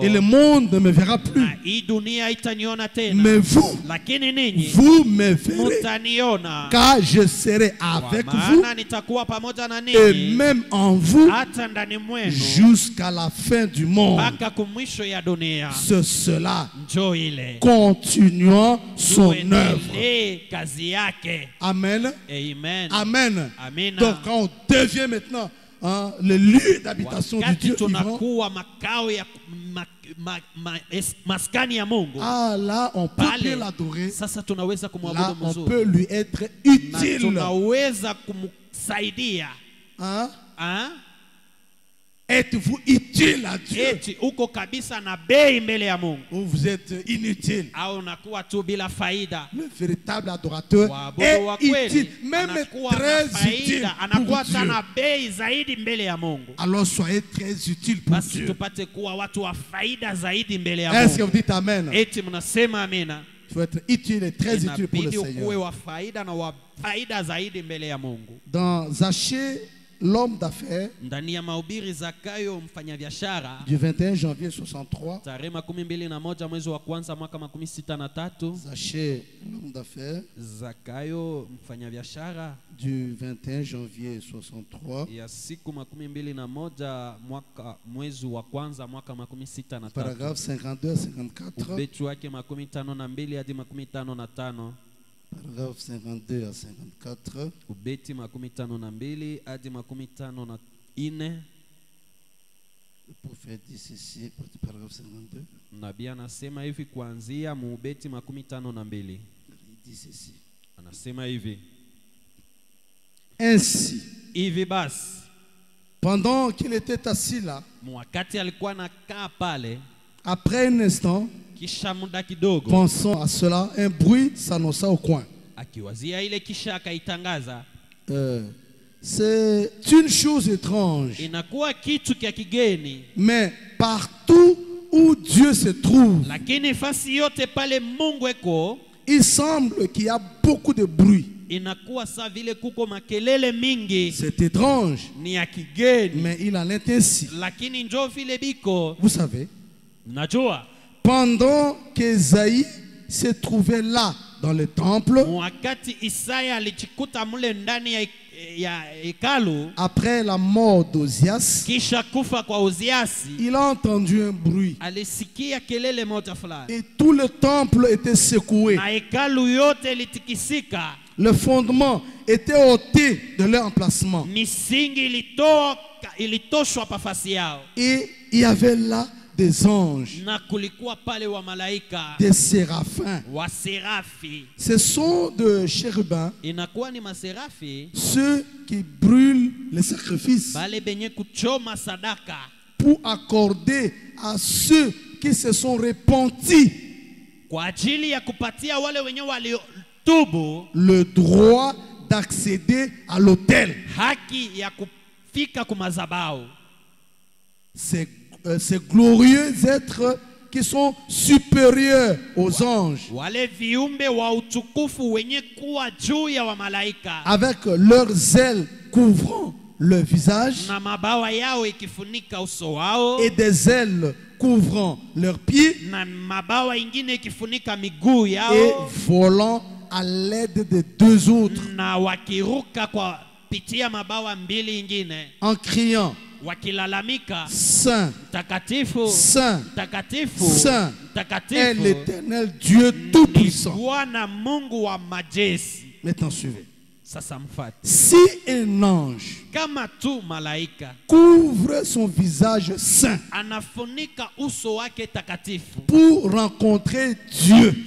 et le monde ne me verra plus. Mais vous me verrez, car je serai avec vous et même en vous jusqu'à la fin du monde. C'est cela. Continuons son œuvre. Amen. Amen. Donc quand on devient maintenant le lieu d'habitation du Dieu vivant, là on peut bien l'adorer. Là on peut lui être utile. Êtes-vous utile à Dieu? Ou vous êtes inutile? Le véritable adorateur est utile, même très utile pour Dieu. Alors soyez très utile pour Dieu. Est-ce que vous dites Amen? Il faut être utile et très utile pour le Seigneur. Dans Zachée, l'homme d'affaires, du 21 janvier 63, Zachée, l'homme d'affaires, du 21 janvier 63, paragraphe 52 à 54, paragraphe 52 à 54, le prophète dit ceci, paragraphe 52. Nabii anasema hivi kuanzia Mhubiri 52. Il dit ceci. Anasema hivi. Ainsi, hivi basi, pendant qu'il était assis là, wakati alikuwa anakaa pale, après un instant, kisha muda kidogo, pensant à cela, un bruit s'annonça au coin. Akiwazia ile kisha akaitangaza. C'est une chose étrange. Inakuwa kitu kia kigeni. Mais partout où Dieu se trouve, lakini fasi yote pale Mungu eko, il semble qu'il y a beaucoup de bruit. Inakuwa sa vile kuko makelele mingi. C'est étrange. Ni ya kigeni. Mais il en est ainsi. Lakini njo vile biko. Vous savez, najua, pendant qu'Ésaïe se trouvait là dans le temple, wakati Isaya alichikuta mule ndani ya hekalu, après la mort d'Ozias, kisha kufa kwa Oziasi, il a entendu un bruit. Alisikia kelele moja fulani. Et tout le temple était secoué. Na hekalu yote litikisika. Le fondement était ôté de leur emplacement. Misingi ilitoshwa pa fasi yao. Et il y avait là des anges, na kulikuwa pale wa malaika, des séraphins. Wa serafi. Ce sont de chérubins, inakuwa ni maserafi, ceux qui brûlent les sacrifices, bale benye kuchoma sadaka, pour accorder à ceux qui se sont repentis, kwa ajili ya kupatia wale wenye walitubu, le droit d'accéder à l'autel. Haki ya kufika kumazabao. Ces glorieux êtres qui sont supérieurs aux anges, avec leurs ailes couvrant le visage et des ailes couvrant leurs pieds et volant à l'aide des deux autres en criant: Saint, takatifu, Saint, takatifu, Saint takatifu, est l'Éternel Dieu Tout-Puissant. Maintenant suivez. Si un ange couvre son visage saint pour rencontrer Dieu,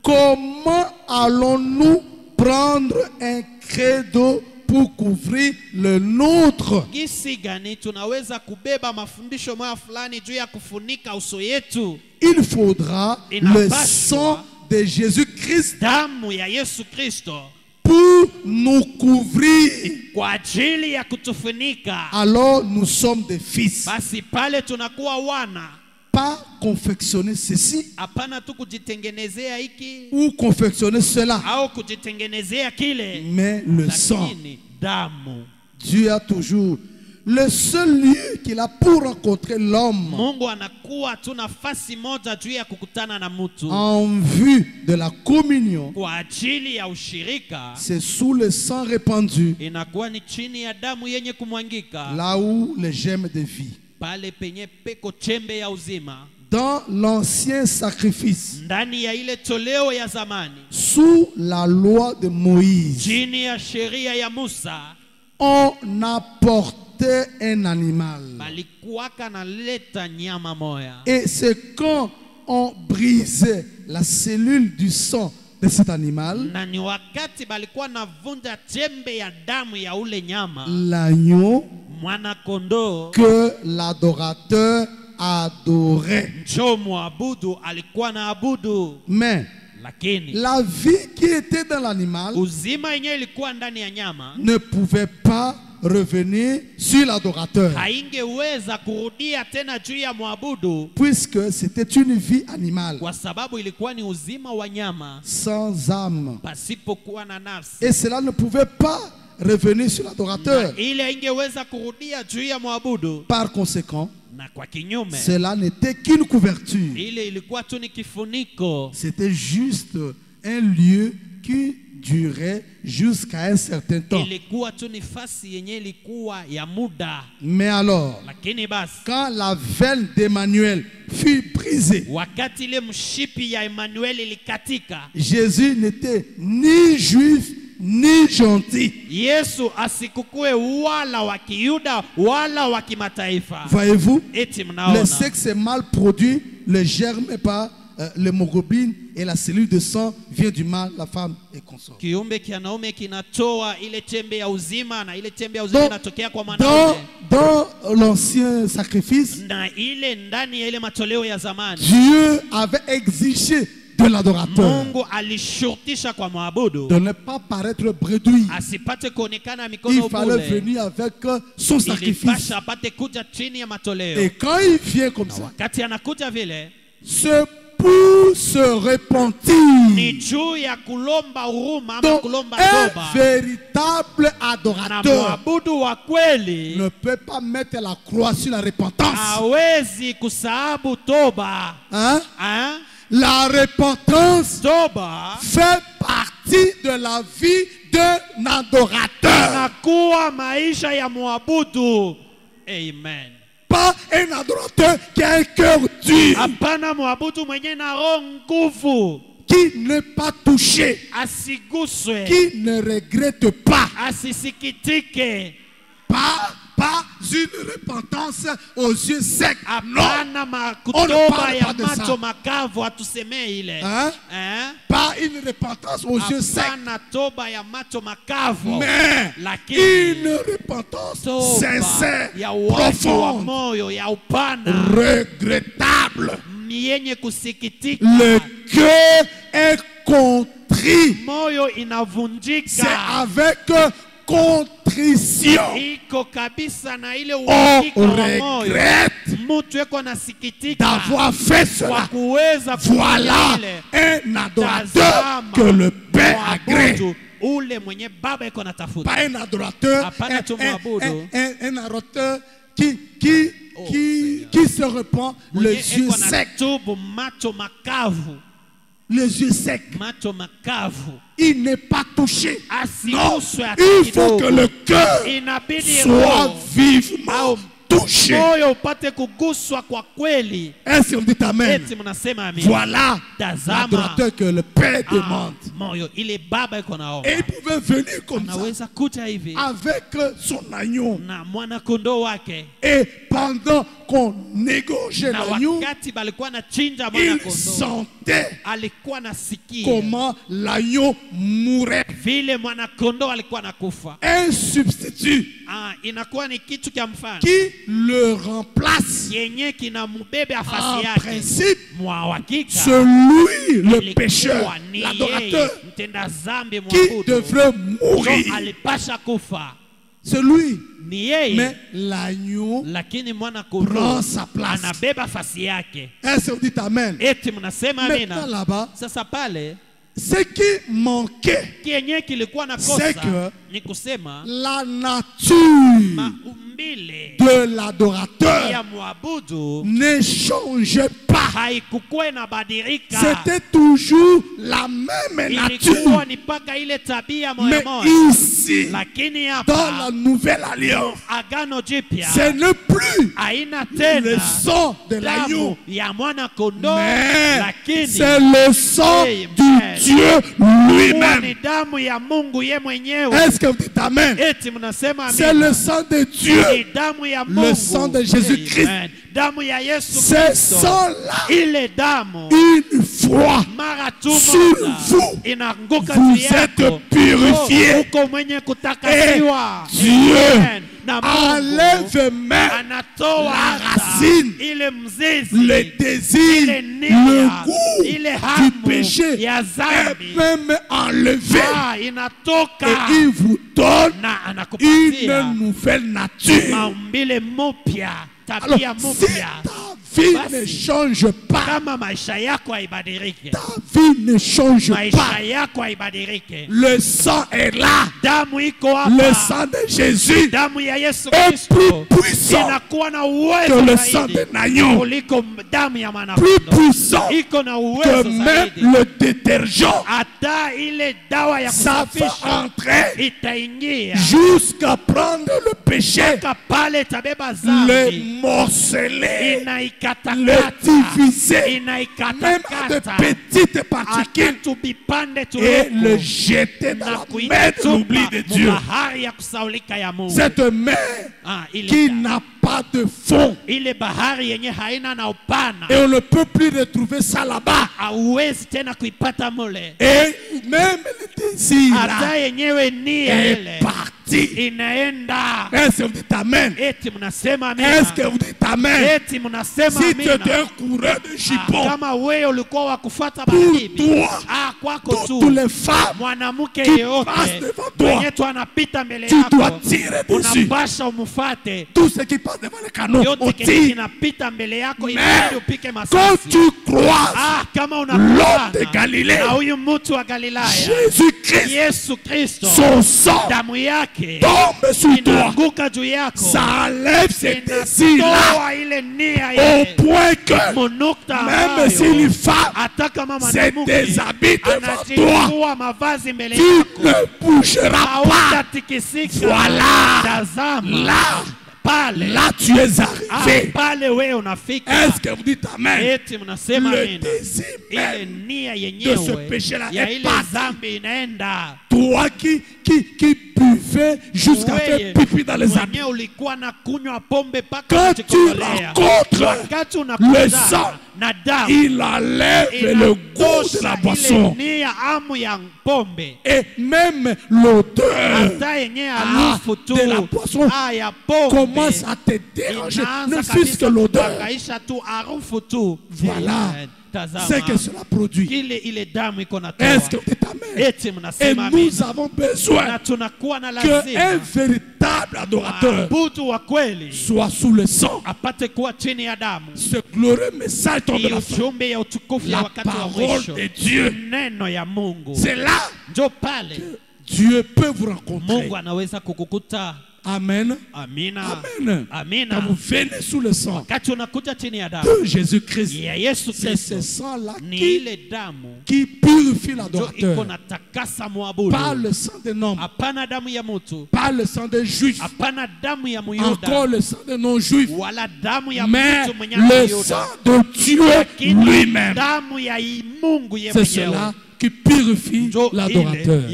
comment allons-nous prendre un credo pour couvrir le nôtre? Il faudra le sang de Jésus-Christ pour nous couvrir. Alors nous sommes des fils. Pas confectionner ceci ou confectionner cela, mais le sang. Dieu a toujours le seul lieu qu'il a pour rencontrer l'homme en vue de la communion. C'est sous le sang répandu, là où les gemmes de vie. Dans l'ancien sacrifice, sous la loi de Moïse, on apportait un animal. Et c'est quand on brisait la cellule du sang de cet animal, l'agneau, que l'adorateur adorait. Mais la vie qui était dans l'animal ne pouvait pas revenir sur l'adorateur. Puisque c'était une vie animale. Sans âme. Et cela ne pouvait pas revenir sur l'adorateur. Par conséquent, cela n'était qu'une couverture. C'était juste un lieu qui durait jusqu'à un certain temps. Mais alors, quand la veine d'Emmanuel fut brisée, Jésus n'était ni juif ni gentil. Voyez-vous, le sexe est mal produit, le germe est pas l'hémoglobine et la cellule de sang vient du mâle, la femme est consort. Dans l'ancien sacrifice, Dieu avait exigé de l'adorateur de ne pas paraître bredouille. Il fallait venir avec son sacrifice. Et quand il vient comme ça, ce pour se repentir, donc un véritable adorateur ne peut pas mettre la croix sur la repentance. Hein? La repentance fait partie de la vie d'un adorateur. Amen. Pas un adorateur qui a un cœur dur, qui n'est pas touché, qui ne regrette pas, pas une repentance aux yeux secs. Non, on ne parle pas de ça. Hein? Pas une repentance aux yeux secs, mais une repentance sincère, profonde, regrettable. Le cœur est contrit. C'est avec contrition. On regrette d'avoir fait cela. Voilà un adorateur que le Père agrée. Pas un adorateur, un adorateur qui se repent les yeux secs. Les yeux secs. Il n'est pas touché. Non, il faut que le cœur soit vivement touché. Est-ce qu'on dit amen? Voilà l'adorateur que le Père demande. Et il pouvait venir comme ça avec son agneau. Et pendant qu'on égorgeait l'agneau, il sentait comment l'agneau mourait. Un substitut qui le remplace en principe, celui, le pécheur, l'adorateur qui devrait mourir, celui. Mais l'agneau prend sa place. Est-ce qu'on dit amen? Maintenant là-bas, ce qui manquait, c'est que la nature de l'adorateur ne changeait pas. C'était toujours la même nature. Mais ici, dans la nouvelle alliance, ce n'est plus le sang de l'agneau, mais c'est le sang du Dieu lui-même. Est-ce que vous dites amen? C'est le sang de Dieu, le sang de Jésus-Christ. Ce sang-là, une fois sur vous, vous êtes purifiés. Et Dieu enlève même la racine, le désir, le goût du péché est même enlevé et il vous donne une nouvelle nature. Alors, si ta vie ne change pas, ta vie ne change pas, le sang est là, le sang de Jésus est plus puissant que le sang de l'agneau, plus puissant que même le détergent. Ça va entrer jusqu'à prendre le péché, le morceler, le diviser, même à de petites particules, et le jeter dans la mer de l'oubli de Dieu. Cette mer qui n'a pas de fond, et on ne peut plus retrouver ça là-bas, et même le désir est parti. Est-ce que vous dites Amen? Est-ce que vous dites Amen? Si tu étais un coureur de jupons, pour toi, toutes les femmes qui passent devant toi, tu dois tirer dessus. Tout ce qui passe devant le canon, on tire. Mais quand tu croises l'homme de Galilée, Jésus-Christ, son sang tombe sur toi, ça enlève ces désirs-là, au point que même si une femme se déshabille devant toi, tu ne bougeras pas. Voilà, là tu es arrivé. Est-ce que vous dites Amen? Le désir même de ce péché-là est parti. Toi qui buvais jusqu'à faire pipi dans les habits, quand tu rencontres le sang, il enlève le goût de la boisson et même l'odeur de la boisson commence à te déranger, ne fût-ce que l'odeur. Voilà ce que cela produit. Est-ce que vous dites Amen? Et nous avons besoin qu'un véritable adorateur soit sous le sang. Ce glorieux message tombe de la fin. La parole de Dieu. C'est là que Dieu peut vous rencontrer. Amen. Amen. Quand vous venez sous le sang de Jésus-Christ, c'est ce sang-là qui purifie l'adorateur. Pas le sang d'un homme, pas le sang des juifs, encore le sang des non-juifs, mais le sang de Dieu lui-même. C'est cela qui purifie l'adorateur.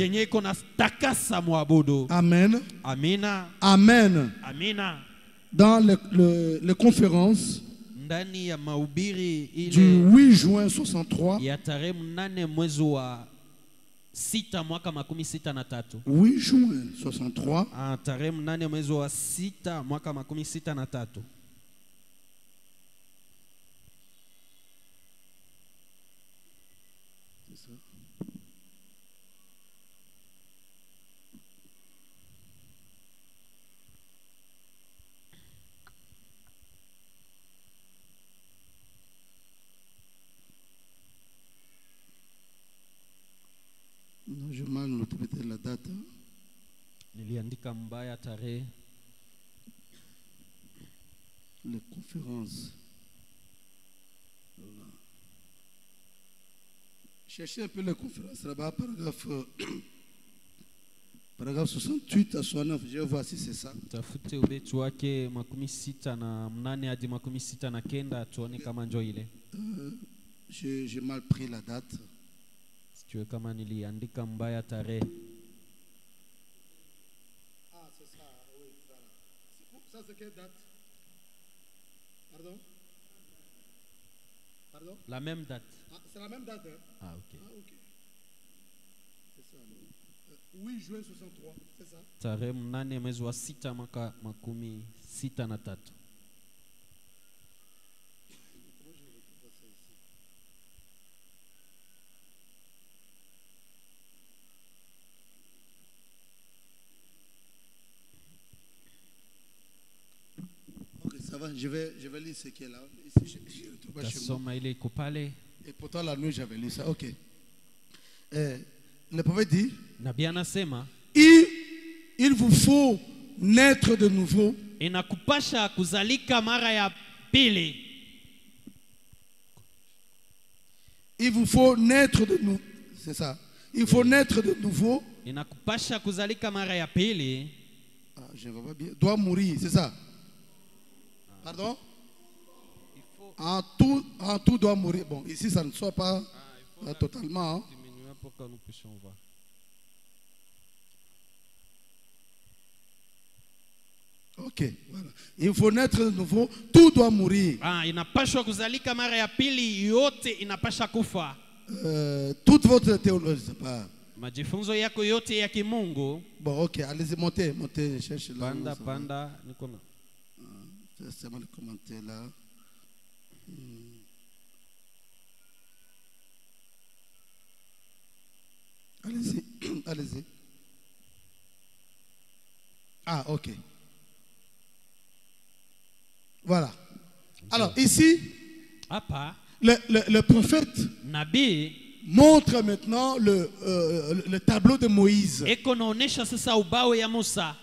Amen. Amen. Dans les conférences du 8 juin 63, 8 juin 63, non, je mal noté peut-être la date. Niliandika mbaya tarehe. Les conférences. Voilà. Cherchez un peu les conférences là-bas, paragraphe 68 à 69. Je vois si c'est ça. Tafute ubetu wake 68 hadi 69 tuone kama njo ile. J'ai mal pris la date. Sijue kama niliandika mbaya tarehe. Ah, c'est ça, oui, voilà. Ça c'est quelle date? Pardon? Pardon? La même date. Ah, c'est la même date, hein? Ah, ok. Ah, ok. C'est ça, alors. 8 juin 63, c'est ça? Tarehe 8 mwezi wa 6 mwaka 63. Ça va, je vais lire ce qui est là. Et pourtant la nuit j'avais lu ça. Ok. Le prophète dit, il vous faut naître de nouveau. Inakupasha kuzalika mara ya pili. Il vous faut naître de nouveau. C'est ça. Il faut naître de nouveau. Inakupasha kuzalika mara ya pili. Ah, je ne vois pas bien. Doit mourir, c'est ça. Pardon? En tout doit mourir. Bon, ici ça ne soit pas totalement. Diminuer pour que nous puissions voir. Ok, voilà. Il faut naître de nouveau. Tout doit mourir. Inapaswa kuzalika mara ya pili, yote inapasha kufa. Toute votre théologie, c'est pas. Majifunzo yako yote ya kimungu. Bon, ok, allez-y, montez, cherchez là. Panda, nikona. C'est moi le commentaire là. Allez-y, allez-y. Ah, ok. Voilà. Alors, ici, le prophète montre maintenant le tableau de Moïse.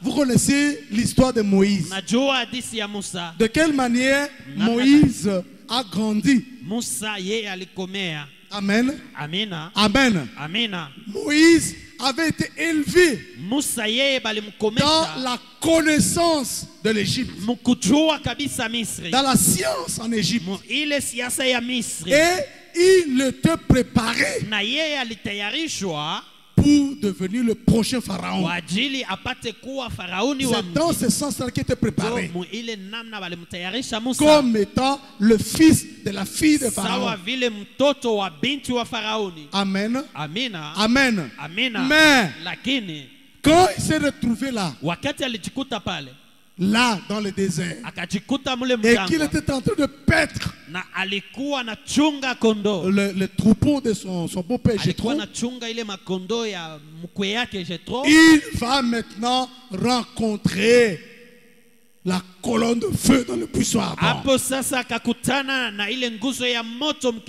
Vous connaissez l'histoire de Moïse. De quelle manière Moïse a grandi. Amen. Amina. Amen. Amina. Moïse avait été élevé dans la connaissance de l'Égypte, dans la science en Égypte, et il était préparé pour devenir le prochain pharaon. C'est dans ce sens-là qu'il était préparé comme étant le fils de la fille de Pharaon. Amen. Amen. Mais quand il s'est retrouvé là, dans le désert, et qu'il était en train de paître le troupeau de son beau-père Jéthro, il va maintenant rencontrer la colonne de feu dans le buisson ardent.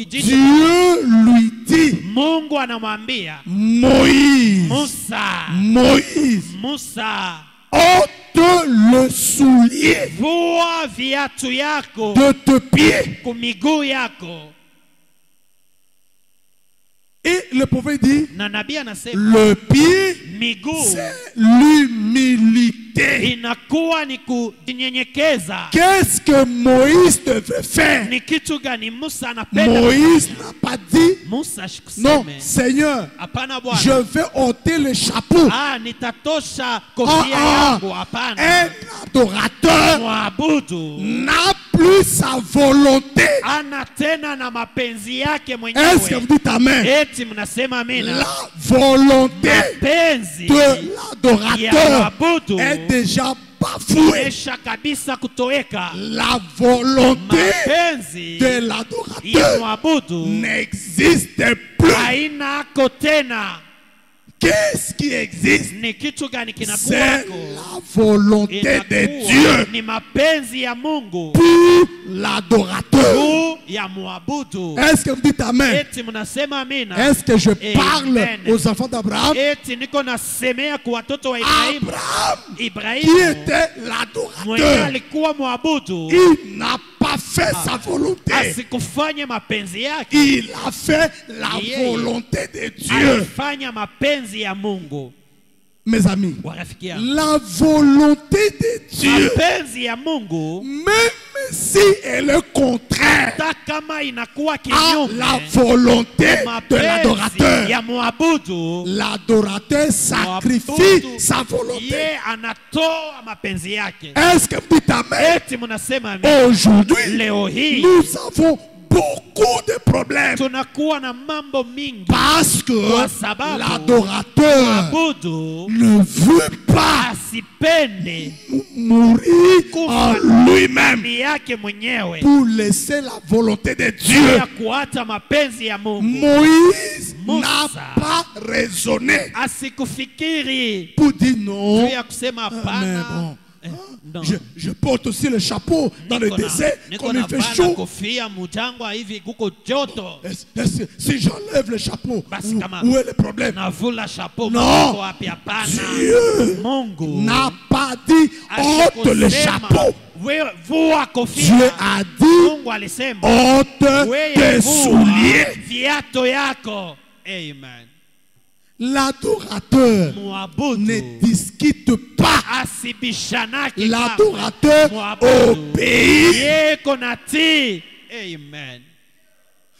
Dieu lui dit, Moïse, ôte le soulier de tes pieds. Et le prophète dit, le pied, c'est l'humilité. Qu'est-ce que Moïse devait faire? Moïse n'a pas dit, non, Seigneur, je vais ôter le chapeau. Un adorateur n'a plus sa volonté. Est-ce que vous dites amen? La volonté de l'adorateur est déjà bafouée. La volonté de l'adorateur n'existe plus. Qu'est-ce qui existe? C'est la volonté de Dieu pour l'adorateur. Est-ce que vous dites amen? Est-ce que je parle aux enfants d'Abraham? Abraham, qui était l'adorateur, il n'a pas fait sa volonté. Il a fait la volonté de Dieu. Mes amis, la volonté de Dieu, même si elle est contraire à la volonté de l'adorateur, l'adorateur sacrifie sa volonté. Est-ce que vous dites amen? Aujourd'hui, nous avons beaucoup de problèmes. Parce que l'adorateur ne veut pas mourir en lui-même pour laisser la volonté de Dieu. Moïse n'a pas raisonné pour dire non. Mais bon. Je porte aussi le chapeau dans le désert comme il fait chaud. Si j'enlève le chapeau, où est le problème? Non, Dieu n'a pas dit ôte le chapeau. Dieu a dit ôte tes souliers. Amen. L'adorateur ne discute pas. L'adorateur obéit. Amen.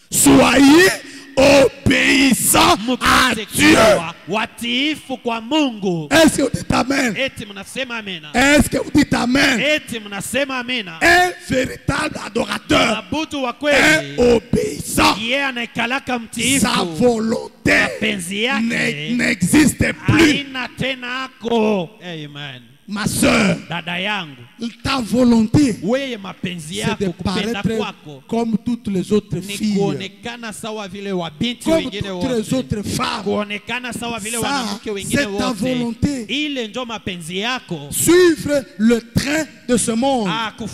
Soyez obéissants à Dieu. Est-ce que vous dites Amen? Est-ce que vous dites Amen? Un véritable adorateur est obéissant. Sa volonté n'existe plus. Amen. Ma soeur, ta volonté, c'est de paraître comme toutes les autres filles, comme toutes les autres femmes. Ça, c'est ta volonté. Suivre le train de ce monde, le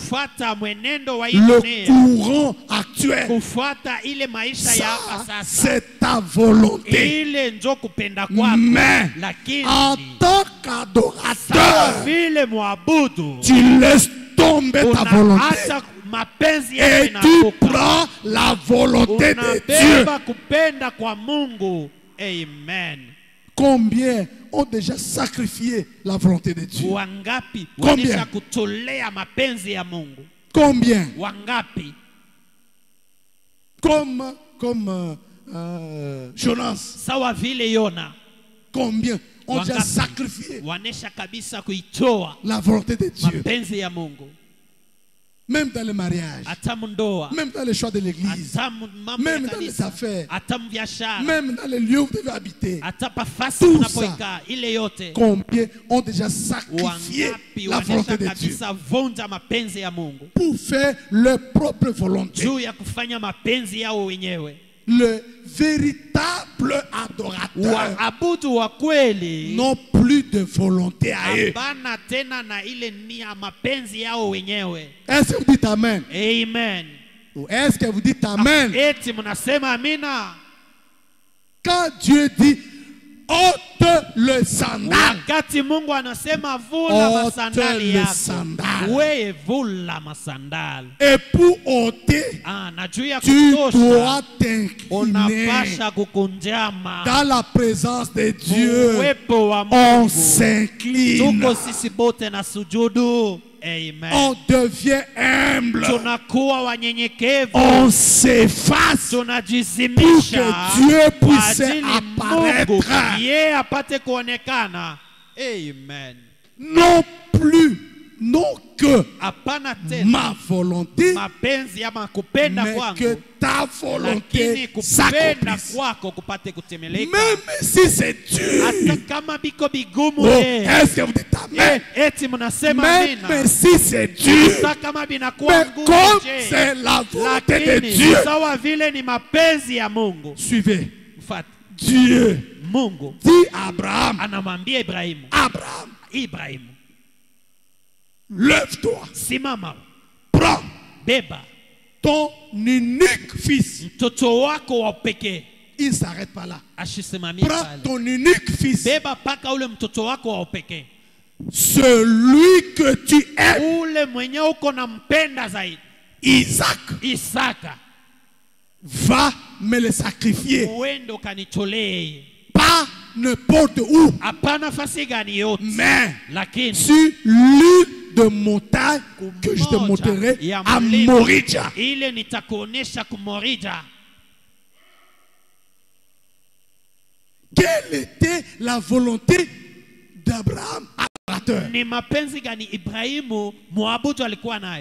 courant actuel. Ça, c'est ta volonté. Mais en tant qu'adorateur, tu laisses tomber ta volonté et tu prends la volonté de Dieu. Amen. Combien ont déjà sacrifié la volonté de Dieu? Combien? Combien? Comme Jonas. Combien ont déjà sacrifié la volonté de Dieu? Même dans le mariage, même dans le choix de l'église, même dans les affaires, même dans les lieux où vous devez habiter. Tout ça, combien ont déjà sacrifié la volonté de Dieu pour faire leur propre volonté? Le véritable adorateur n'ont plus de volonté à eux. Est-ce que vous dites Amen? Amen. Est-ce que vous dites Amen? Quand Dieu dit ôte le sandal, et pour ôter, tu dois t'incliner dans la présence de Dieu. On s'incline. Amen. On devient humble. On s'efface pour que Dieu puisse apparaître. Amen. Non plus, non que ma volonté, mais que ta volonté s'accomplisse. Même si c'est dur. Oh, est-ce que vous dites Amen? Même si c'est dur, mais comme c'est la volonté de Dieu, suivez. Dieu dit à Abraham, Abraham, lève-toi, prends ton unique fils. Il ne s'arrête pas là. Prends ton unique fils, celui que tu aimes, Isaac, va me le sacrifier. Pas n'importe où, mais sur l'île de montagne que je te montrerai à Morija. Quelle était la volonté d'Abraham?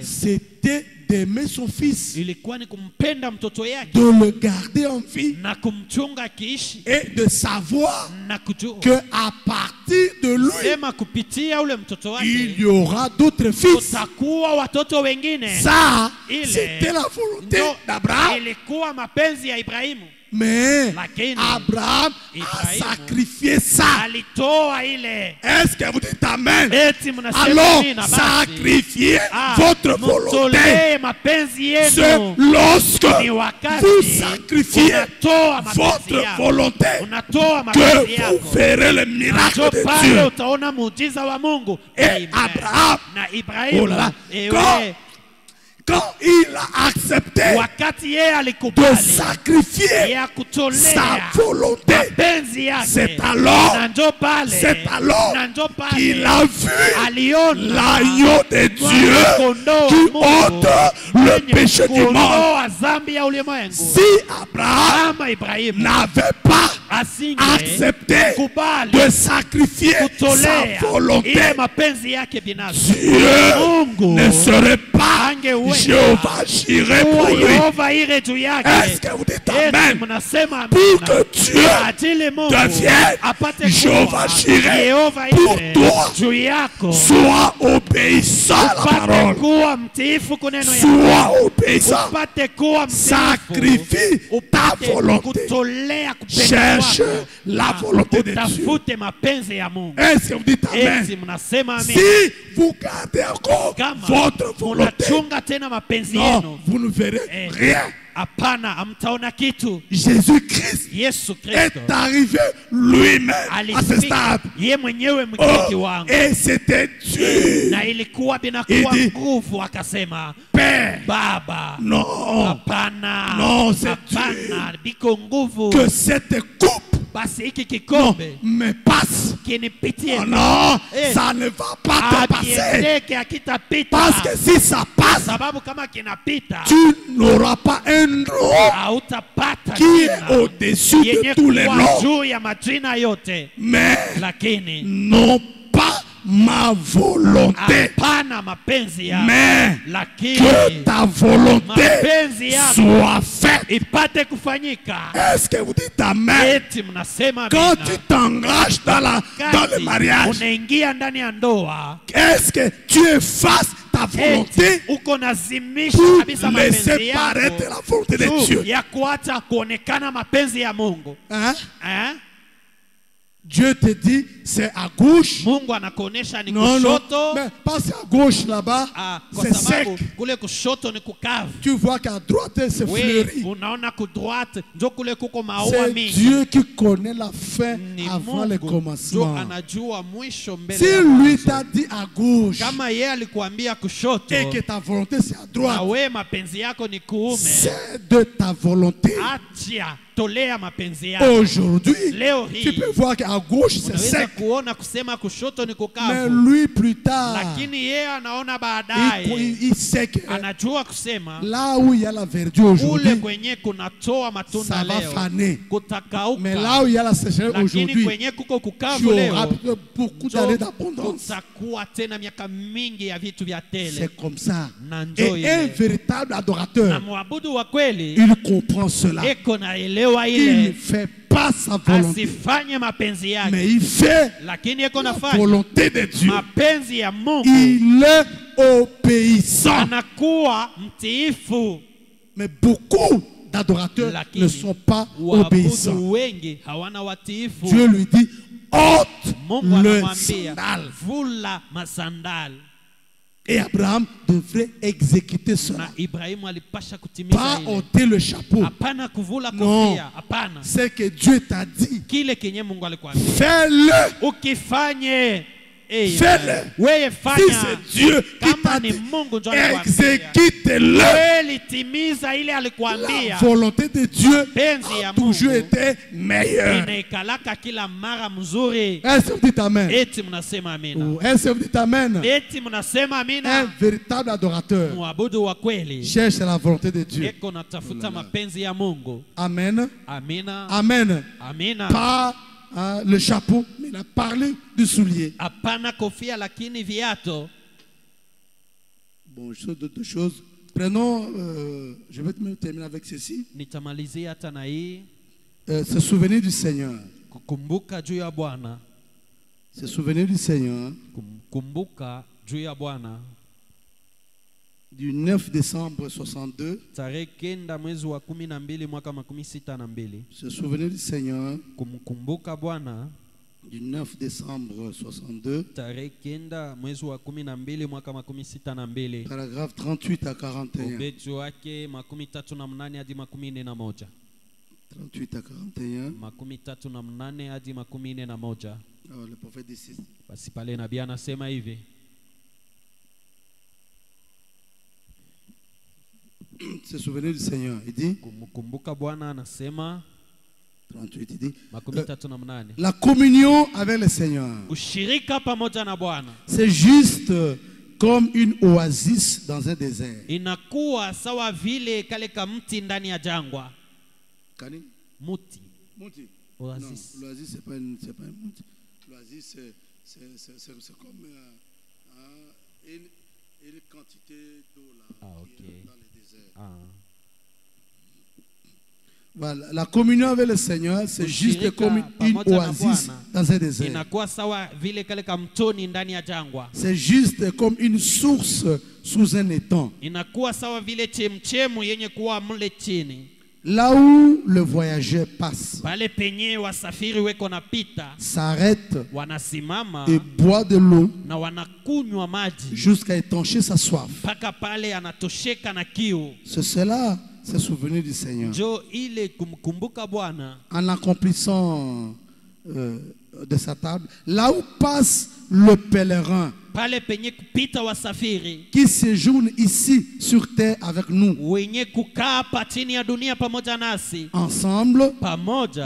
C'était d'aimer son fils, ilikuwa ni kumpenda mtoto yake, de le garder en vie, na kumchunga akiishi, et de savoir na kujua que à partir de lui, sema kupitia ule mtoto wake il y aura d'autres fils. kutakuwa watoto wengine. Ça, c'était la volonté d'Abraham. Ilikuwa mapenzi ya Ibrahimu. Mais Lakini Abraham a sacrifié ça. Alitoa ile. Est-ce que vous dites amen? Eti mnasema Alors, nini na basi? sacrifiez votre volonté. Mapenzi yenu. C'est lorsque Ni wakati vous sacrifiez unatoa mapenzi votre yako. Volonté Unatoa que mapenzi yako. vous verrez le miracle de pale Dieu. utaona muujiza wa Mungu. Et Abraham, na Ibrahimu, oh là là, quand il a accepté de sacrifier sa volonté, c'est alors qu'il a vu l'agneau de Dieu qui ôte le péché du monde. Si Abraham n'avait pas accepté de sacrifier sa volonté, Dieu ne serait pas Jéhovah j'irai pour lui. Est-ce que vous dites amen? Pour que Dieu devienne Jéhovah j'irai pour toi, sois obéissant à la parole, sois obéissant, sacrifie ta volonté, cherche la volonté de Dieu. Est-ce que vous dites amen? Si vous gardez encore votre volonté, non, vous ne verrez rien. Jésus-Christ est arrivé lui-même à ce stade. Oh, et c'était Dieu. Il dit, Père, non, non, c'est Dieu. Que cette coupe non, mais passe. Oh non, ça ne va pas te passer. Parce que si ça passe, tu n'auras pas un nom qui est au-dessus de tous les noms. Mais non pas ma volonté, mais que ta volonté soit faite. Est-ce que vous dites amen? Quand tu t'engages dans le mariage, est-ce que tu effaces ta volonté pour laisser paraître la volonté de Dieu? Hein? Dieu te dit c'est à gauche. Non, non, mais pas c'est à gauche là-bas, c'est sec. Tu vois qu'à droite c'est fleuri. C'est Dieu qui connaît la fin avant le commencement. Si lui t'a dit à gauche et que ta volonté c'est à droite, c'est de ta volonté. Aujourd'hui, tu peux voir qu'à gauche c'est sec. Mais lui plus tard, il sait que là où il y a la verdure aujourd'hui, ça va faner. Mais là où il y a la sécheresse aujourd'hui, tu auras beaucoup d'années d'abondance. C'est comme ça. Et un véritable adorateur, il comprend cela. Il ne fait pas sa volonté, mais il fait la volonté de Dieu. Il est obéissant. Mais beaucoup d'adorateurs ne sont pas obéissants. Dieu lui dit, ôte le sandal. Et Abraham devrait exécuter cela. Pas ôter le chapeau. Non. C'est que Dieu t'a dit. Fais-le. Fais-le. Si c'est Dieu qui t'a dit, exécute-le. La volonté de Dieu a toujours été meilleure. Est-ce que vous dites amen? Est-ce que vous dites amen? Un véritable adorateur cherche la volonté de Dieu. Amen. Amen. Pas le chapeau, mais il a parlé du soulier. Bon, d'autres choses Prenons, je vais terminer avec ceci. Se souvenir du Seigneur. Se souvenir du Seigneur. Du 9 décembre 62. Se souvenir du Seigneur. Du 9 décembre 62. Paragraphe 38 à 41. 38 à 41. Alors, le prophète dit ceci. Se souvenir du Seigneur. Il dit 38, il dit la communion avec le Seigneur. C'est juste comme une oasis dans un désert. Muti. Oasis. Non, l'oasis c'est pas un muti. L'oasis c'est comme une quantité d'eau là dans le désert. Voilà, la communion avec le Seigneur, c'est juste comme une oasis dans un désert. C'est juste comme une source sous un étang. Là où le voyageur passe, s'arrête et boit de l'eau jusqu'à étancher sa soif. C'est cela. Se souvenir du Seigneur. En accomplissant de sa table, là où passe le pèlerin qui séjourne ici sur terre avec nous. Ensemble,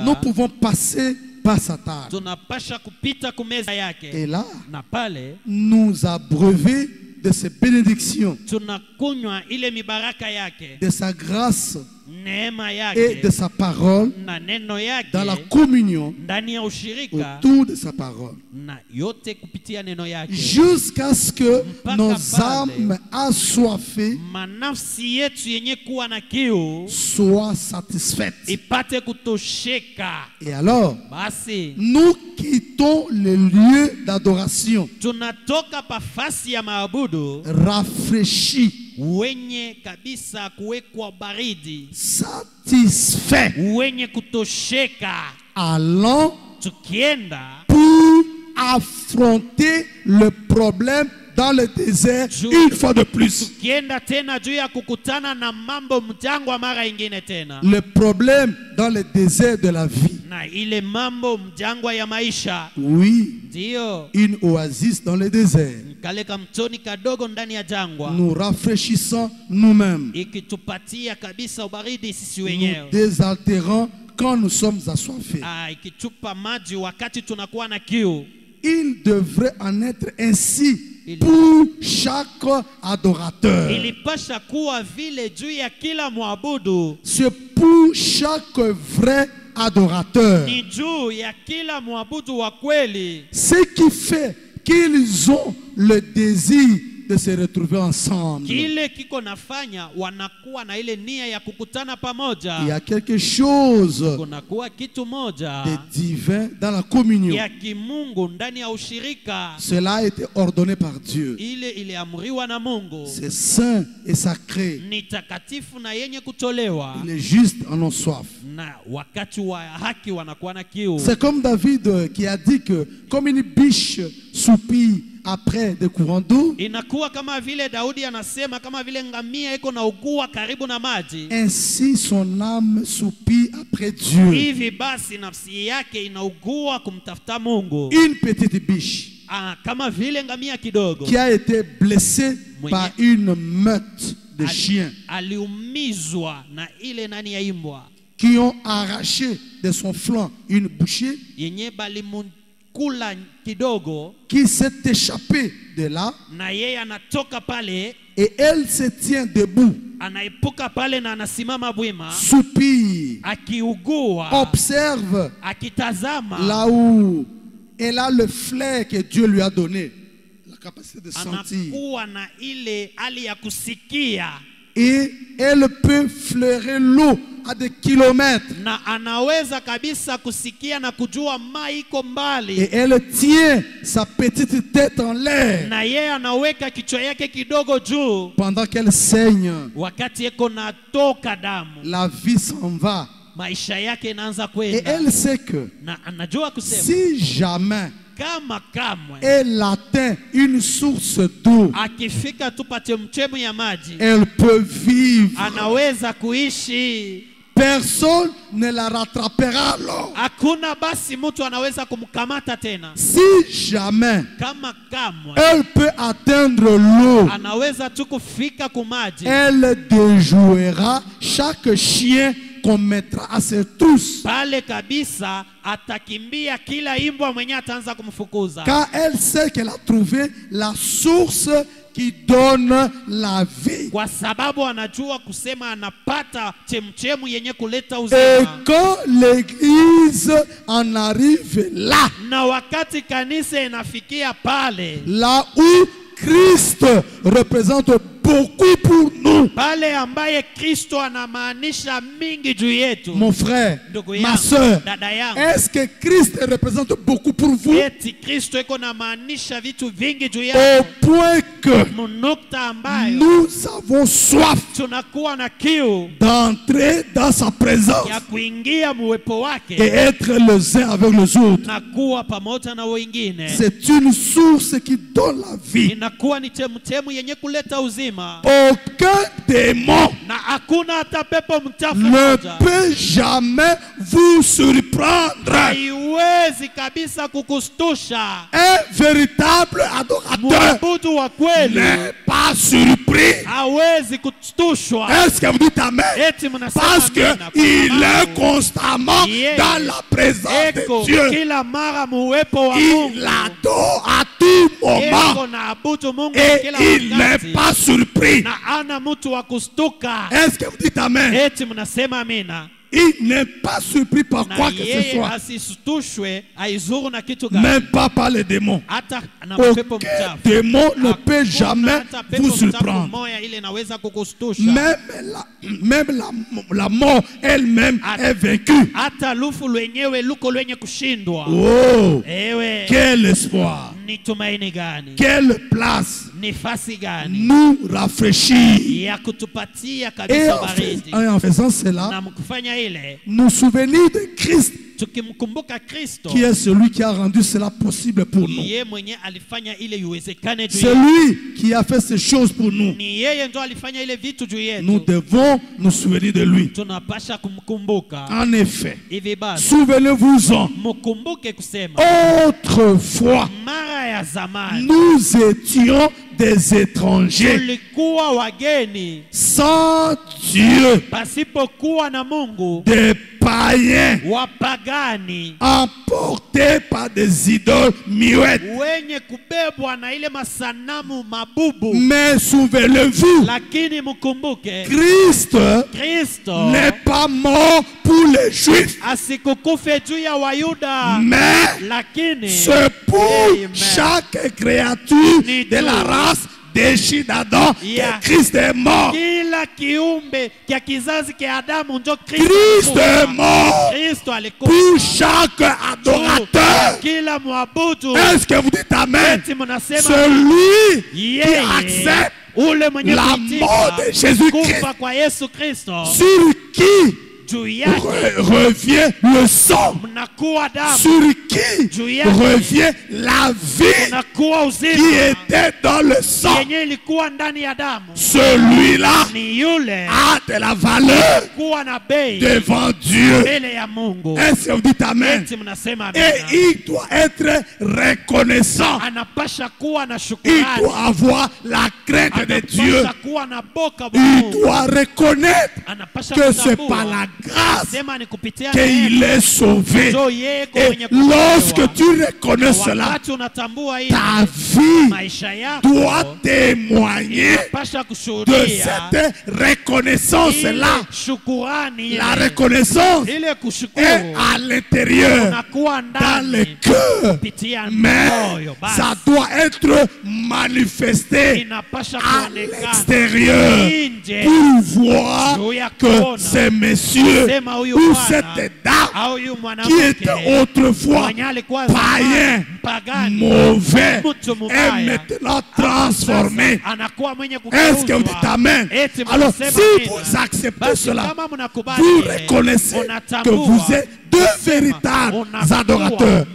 nous pouvons passer par sa table. Et là, nous abreuver de ses bénédictions, de sa grâce et de sa parole, dans la communion autour de sa parole, jusqu'à ce que nos âmes assoiffées soient satisfaites. Et alors, nous quittons le lieu d'adoration rafraîchis, satisfait, allant pour affronter le problème dans le désert une fois de plus. Le problème dans le désert de la vie. Oui, une oasis dans le désert. Nous rafraîchissons nous-mêmes. Nous désaltérons quand nous sommes assoiffés. Il devrait en être ainsi pour chaque adorateur. C'est pour chaque vrai adorateur. Ce qui fait qu'ils ont le désir de se retrouver ensemble. Il y a quelque chose de divin dans la communion. Cela a été ordonné par Dieu. C'est saint et sacré. Il est juste en nos soif. C'est comme David qui a dit que comme une biche soupire après des courants d'eau, ainsi son âme soupire après Dieu. Une petite biche qui a été blessée par une meute de chiens qui ont arraché de son flanc une bouchée, qui s'est échappée de là, et elle se tient debout, soupire, observe là où elle a le flair que Dieu lui a donné, la capacité de sentir. Et elle peut flairer l'eau à des kilomètres. Na anaweza kabisa kusikia na kujua mai iko mbali. Et elle tient sa petite tête en l'air. Na yeye anaweka kichwa yake kidogo juu. Pendant qu'elle saigne. Wakati eko natoka damu. La vie s'en va. Maisha yake inaanza kwenda. Et elle sait que na anajua kusema si jamais kama kamwe elle atteint une source d'eau, akifika tu pate mchemu ya maji, elle peut vivre. Anaweza kuishi. Personne ne la rattrapera alors. Hakuna basi mtu anaweza kumkamata tena. Si jamais kama kamwe elle peut atteindre l'eau, anaweza tu kufika kumaji, elle déjouera chaque chien qu'on mettra à ses trousses. Pale kabisa atakimbia kila imbwa mwenye ataanza kumfukuza. Car elle sait qu'elle a trouvé la source qui donne la vie. Kwa sababu anajua kusema anapata chemchemu yenye kuleta uzima. Et quand l'église en arrive là, na wakati kanisa inafikia pale, là où Christ représente beaucoup pour nous, pale ambaye Kristo anamaanisha mingi juu yetu. Mon frère, ma soeur, est-ce que Christ représente beaucoup pour vous? Eti Kristo eko namaanisha vitu vingi juu yako, au point que nous avons soif tunakuwa na kiu d'entrer dans sa présence ya kuingia muwepo wake et être les uns avec les autres. Na kuwa pamoja na wengine. C'est une source qui donne la vie. Inakuwa ni chemchemu yenye kuleta uzima. Aucun démon ne peut jamais vous surprendre. Un véritable adorateur n'est pas surpris. Est-ce que vous dites amen? Parce qu'il est constamment dans la présence de Dieu. Il adore à tout moment. Et il n'est pas surpris. Est-ce que vous dites amen? Il n'est pas surpris par quoi que ce soit. Même pas par les démons. Aucun démon ne peut jamais vous surprendre. Même la mort elle-même est vaincue. Oh, quel espoir. Quelle place nous rafraîchir. Et en faisant cela, nous souvenir de Christ, qui est celui qui a rendu cela possible pour nous. C'est lui qui a fait ces choses pour nous. Nous devons nous souvenir de lui. En effet, souvenez-vous-en, autrefois, nous étions des étrangers, sans Dieu, des païens, emportés par des idoles muettes. Mais souvenez-vous, Christ n'est pas mort pour les Juifs, mais c'est pour chaque créature de la race déchiré d'Adam, que Christ est mort. Christ est mort pour chaque adorateur. Est-ce que vous dites amen? Celui qui accepte la mort de Jésus-Christ, sur qui revient le sang, sur qui revient la vie qui était dans le sang. Celui-là a de la valeur devant Dieu. Est-ce que vous dites amen? Et il doit être reconnaissant. Il doit avoir la crainte de Dieu. Il doit reconnaître que c'est par la grâce qu'il est sauvé. Et lorsque tu reconnais cela, ta vie doit témoigner de cette reconnaissance-là. La reconnaissance est à l'intérieur, dans le cœur, mais ça doit être manifesté à l'extérieur pour voir que ce monsieur ou cette dame qui était autrefois païen, mauvais, est maintenant transformé. Est-ce que vous dites Amen? Alors si vous acceptez cela, vous reconnaissez que vous êtes deux véritables adorateurs.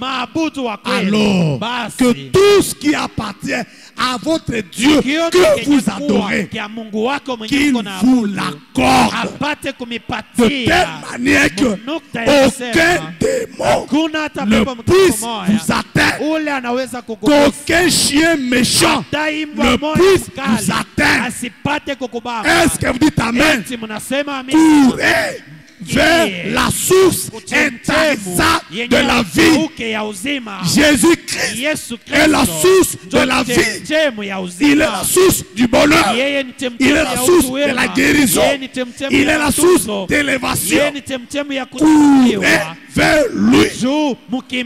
Alors que tout ce qui appartient à votre Dieu que vous adorez, qu'il vous l'accorde de telle manière que aucun démon ne puisse vous atteindre, qu'aucun chien méchant ne puisse vous atteindre. Est-ce que vous dites Amen? Courez vers la source intarissable de la vie. Jésus-Christ est la source de la vie. Il est la source du bonheur. Il est la source de la guérison. Il est la source d'élévation. Courez vers lui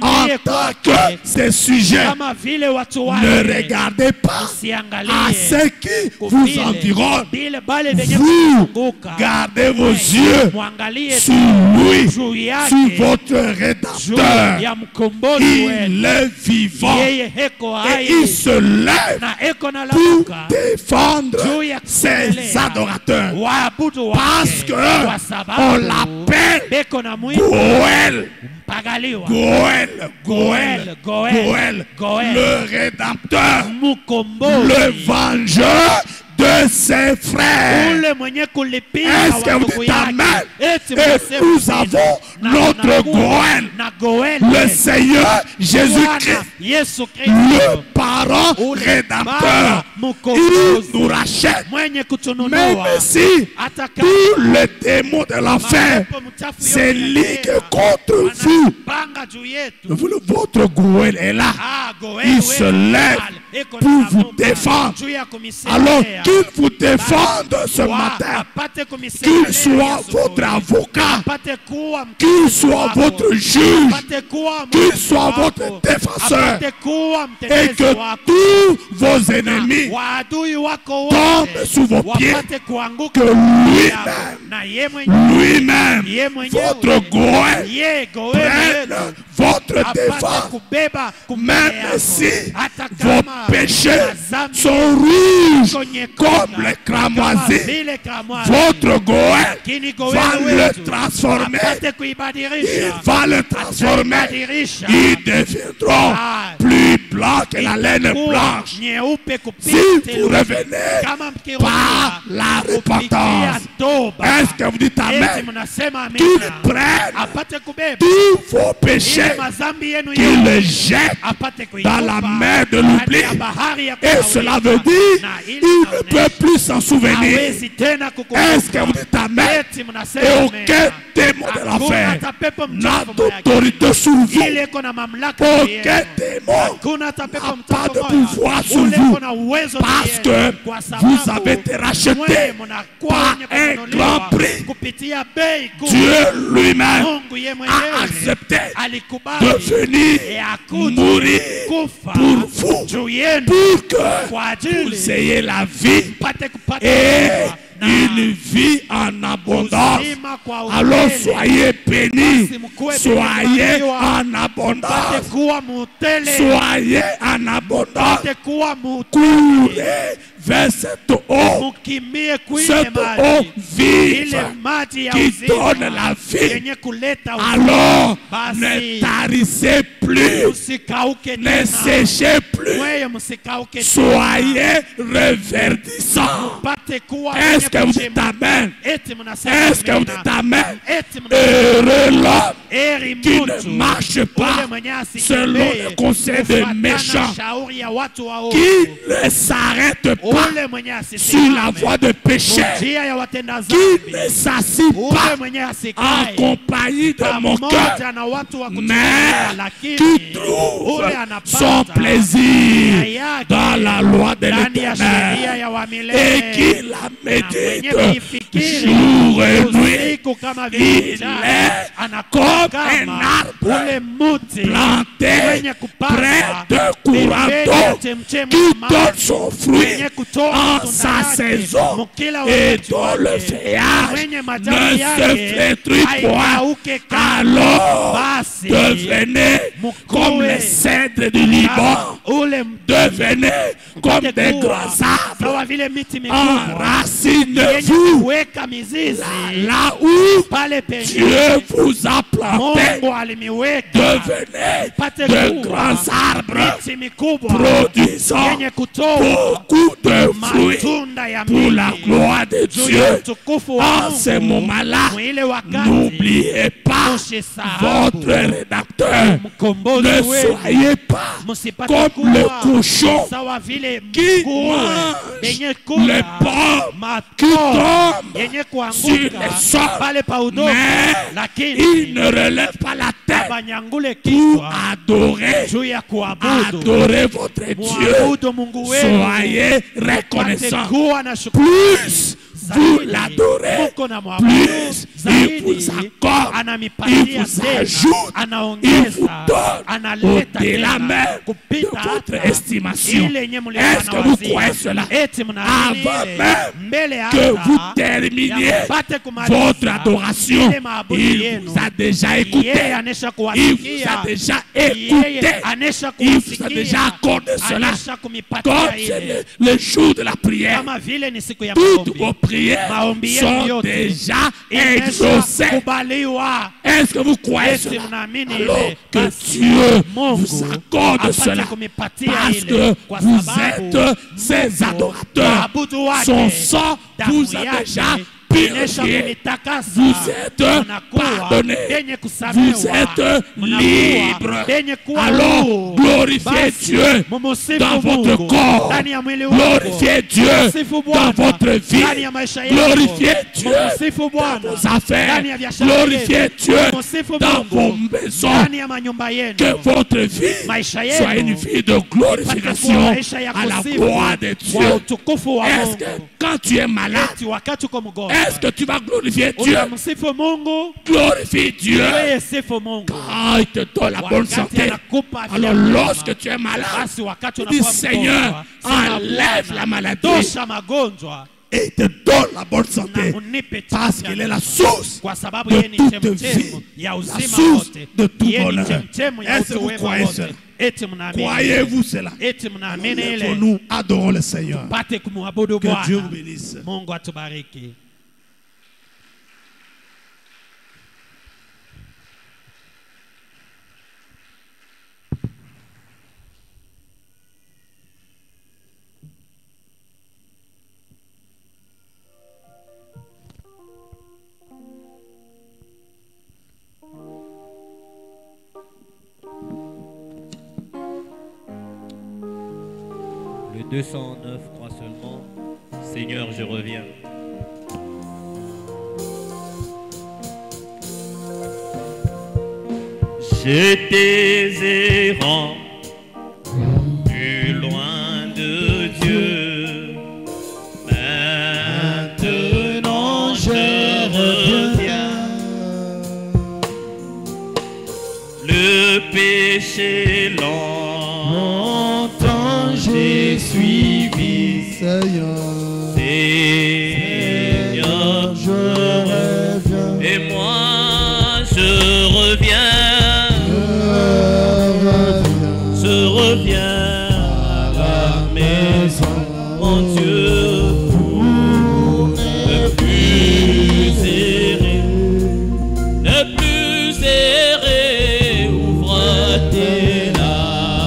en tant que ces sujets. Ne regardez pas à ceux qui vous environnent. Vous gardez vos yeux sur lui, sur votre Rédempteur. Il est vivant et il se lève pour défendre ses adorateurs. Parce qu'on l'appelle Goël, le Rédempteur, le vengeur de ses frères. Est-ce que vous dites Amen? Et nous avons notre Goël, le Seigneur Jésus-Christ, le parent rédempteur. Il nous rachète. Même si tous les démons de l'enfer se liguent contre vous, votre Goël est là. Il se lève pour vous défendre. Alors qu'il vous défende ce matin, qu'il soit votre avocat, qu'il soit votre juge, qu'il soit votre défenseur, et que tous vos ennemis tombent sous vos pieds, que lui-même, votre Goël, prenne votre défense, même si vos péchés sont rouges comme les cramoisis, votre Goël va le transformer. Il va le transformer. Ils deviendront plus blancs que la laine blanche. Si vous revenez par la repentance, est-ce que vous dites Amen? Qu'il prenne tous vos péchés, qu'il les jette dans la mer de l'oubli. Et cela veut dire il ne peut plus s'en souvenir. Est-ce que vous dites Amen? Et aucun démon de l'enfer n'a d'autorité sur vous. Aucun démon n'a pas de pouvoir sur vous, parce que vous avez été racheté par un grand prix. Dieu lui-même a accepté de venir mourir pour vous, pour que vous ayez la vie et une vie en abondance. Alors soyez bénis, soyez en abondance, soyez en abondance. Courez vers cette eau vive qui donne la vie. Alors ne tarissez plus, ne séchez plus, soyez reverdissants. Est-ce que vous dites Amen? Est-ce que vous dites Amen? Heureux l'homme qui ne marche pas selon le conseil des méchants, qui ne s'arrête pas sur la voie de péché, qui ne s'assied pas en compagnie de mon cœur, mais qui trouve son plaisir dans la loi de l'Éternel et qui la médite jour et nuit. Il est comme un arbre planté près d'un courant d'eau qui donne son fruit en sa saison et dont le feuillage ne se flétrit point. Alors devenez comme les cèdres du Liban, devenez comme des grands arbres, enracinez-vous là où Dieu vous a planté, devenez de grands arbres produisant beaucoup de fruits pour la gloire de Dieu. En ce moment-là, n'oubliez pas votre rédacteur. Ne soyez pas comme le cochon qui mange les pommes qui tombent sur les sols, mais il ne relève pas la tête pour adorer votre Dieu. Soyez reconnaissants. Plus vous l'adorez, plus il vous accorde, il vous ajoute, il vous donne au-delà même de votre estimation. Est-ce que vous croyez cela? Avant même que vous terminiez votre adoration, il vous a déjà écouté, il vous a déjà écouté, il vous a déjà accordé cela. Comme c'est le jour de la prière, toutes vos prières sont déjà exaucées. Est-ce que vous croyez cela? Alors que Dieu vous accorde cela parce que vous êtes ses adorateurs. Son sang vous a déjà purifié. Vous êtes pardonné. Vous êtes libre. Alors glorifiez Dieu dans votre corps. Glorifiez Dieu dans votre vie. Glorifiez Dieu dans vos affaires. Glorifiez Dieu dans vos maisons. Que votre vie soit une vie de glorification à la gloire de Dieu. Est-ce que quand tu es malade, est-ce que tu vas glorifier Dieu? Glorifie Dieu quand il te donne la bonne santé. Alors lorsque tu es malade, tu dis Seigneur, enlève la maladie et il te donne la bonne santé parce qu'il est la source de toute vie, la source de tout bonheur. Est-ce que vous croyez cela? Croyez-vous cela? Nous adorons le Seigneur. Que Dieu vous bénisse. Le 209 croit seulement. Seigneur, je reviens. J'étais errant, plus loin de Dieu. Maintenant je reviens. Le péché longtemps j'ai suivi. Seigneur, je reviens. Et moi je reviens. Je reviens à la maison, mon Dieu, pour ne plus errer. Ne plus errer, ouvre tes larmes.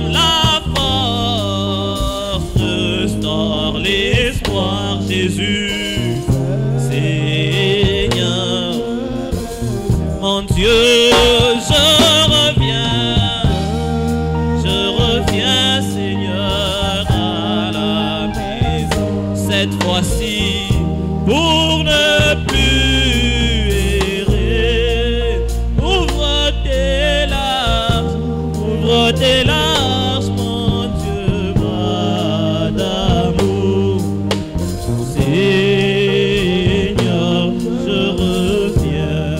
donne la force, restaure l'espoir, Jésus, Seigneur. Mon Dieu, je reviens, Seigneur, à la maison, cette fois-ci, pour ne plus errer. Ouvre tes larges, mon Dieu, bras d'amour. Seigneur, je reviens,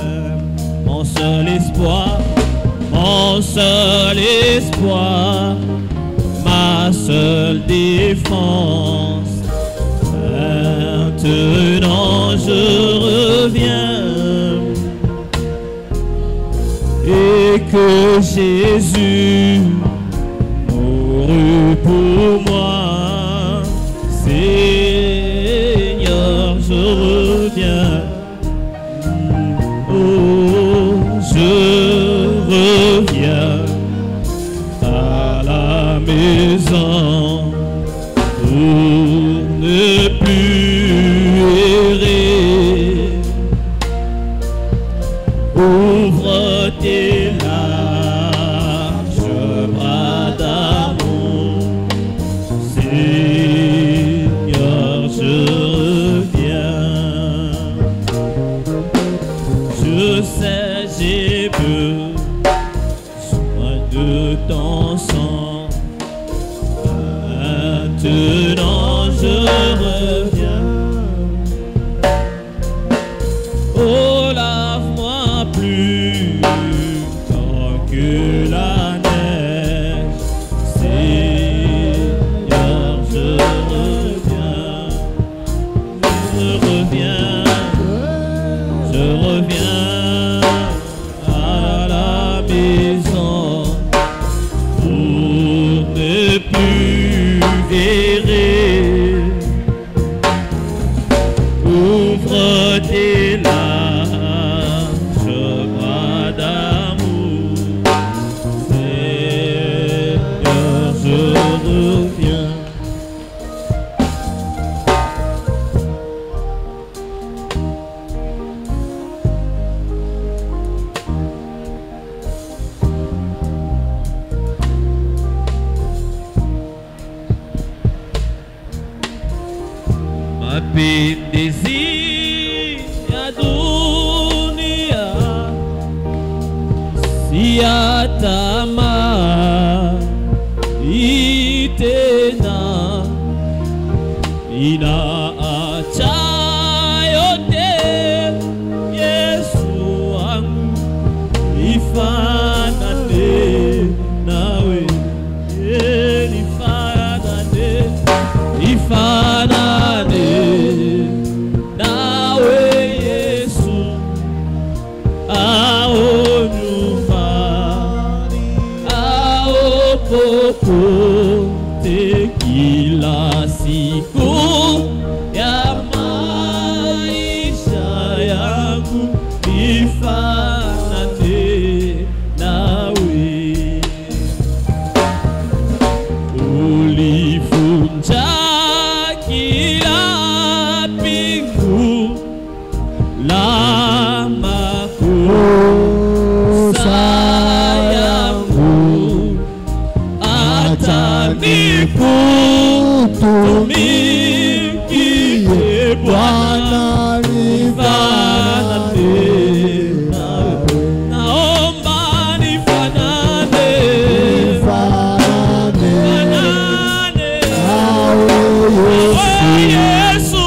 mon seul espoir, ma seule défense. Maintenant je reviens, et que Jésus mourut pour moi. Seigneur, je reviens. Oh, je reviens à la maison pour ne plus errer. Ouvre tes larges bras d'amour, Seigneur, je reviens. Je sais, j'ai besoin de ton sang. Maintenant je reviens. Oh, lave-moi plus grand que la neige. Seigneur, je reviens. Je reviens à la maison pour ne plus verrer. Ouvre tes larges bras d'amour, Seigneur, je reviens. Ma peine désir ya dunia, si atama itena ina acha yote. Yesu wangu ifanane nawe, ifanane nawe Yesu, aonyumba aopopote kila siku ya maisha yangu, ifanane nawe. Ulifunja kila pingu la makosa yangu, hata nikutumikie Bwana, nifanane nawe. Naomba nifanane Yesu,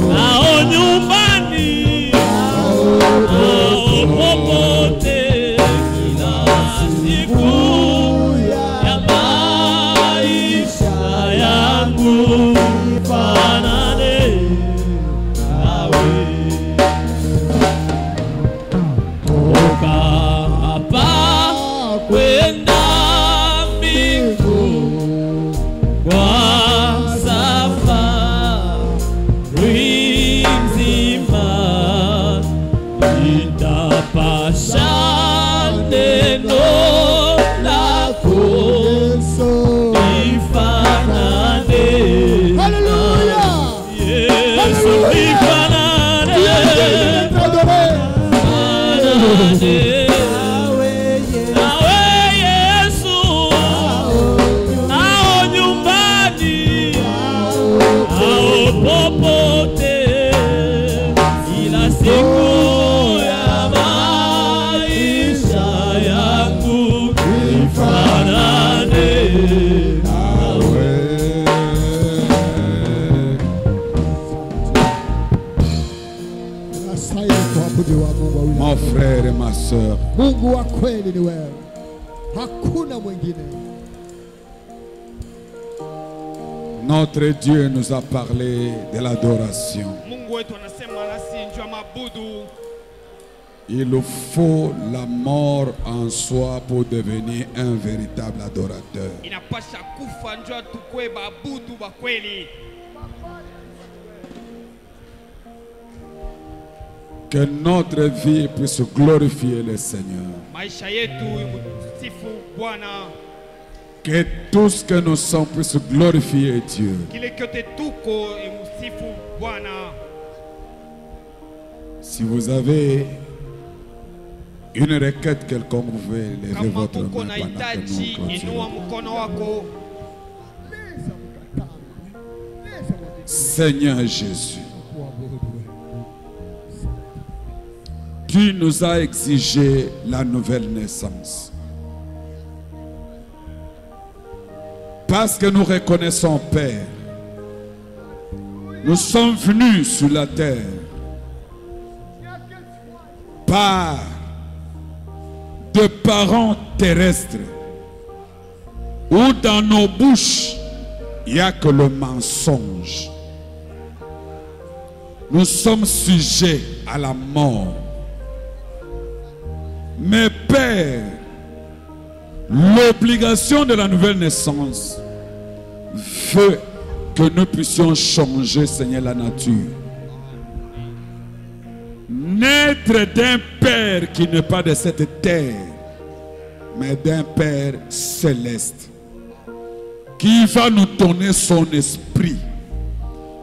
nao nyumbani, nao popote, kila siku ya maisha yangu, fanane Mungu wa kweli ni wewe. Hakuna mwingine. Notre Dieu nous a parlé de l'adoration. Il faut la mort en soi pour devenir un véritable adorateur. Que notre vie puisse glorifier le Seigneur. Que tout ce que nous sommes puisse glorifier Dieu. Si vous avez une requête quelconque, vous pouvez lever votre main pendant que nous continuons. Seigneur Jésus, tu nous as exigé la nouvelle naissance. Parce que nous reconnaissons, Père, nous sommes venus sur la terre par de parents terrestres où dans nos bouches il n'y a que le mensonge. Nous sommes sujets à la mort. Mais Père, l'obligation de la nouvelle naissance veut que nous puissions changer, Seigneur, la nature. Naître d'un Père qui n'est pas de cette terre, mais d'un Père céleste, qui va nous donner son esprit,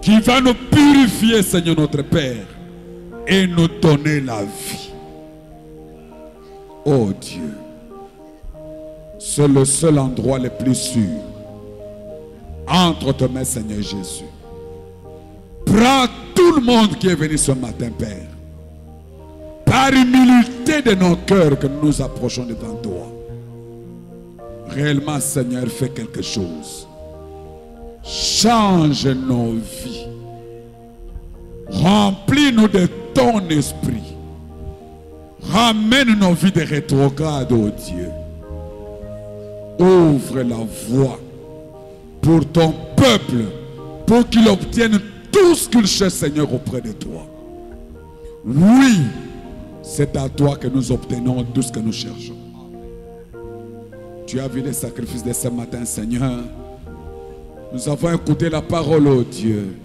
qui va nous purifier, Seigneur notre Père, et nous donner la vie. Oh Dieu, c'est le seul endroit le plus sûr. Entre tes mains, Seigneur Jésus. Prends tout le monde qui est venu ce matin, Père. Par humilité de nos cœurs que nous nous approchons devant toi. Réellement, Seigneur, fais quelque chose. Change nos vies. Remplis-nous de ton esprit. Ramène nos vies de rétrograde, oh Dieu. Ouvre la voie pour ton peuple, pour qu'il obtienne tout ce qu'il cherche, Seigneur, auprès de toi. Oui, c'est à toi que nous obtenons tout ce que nous cherchons. Tu as vu les sacrifices de ce matin, Seigneur. Nous avons écouté la parole, oh Dieu.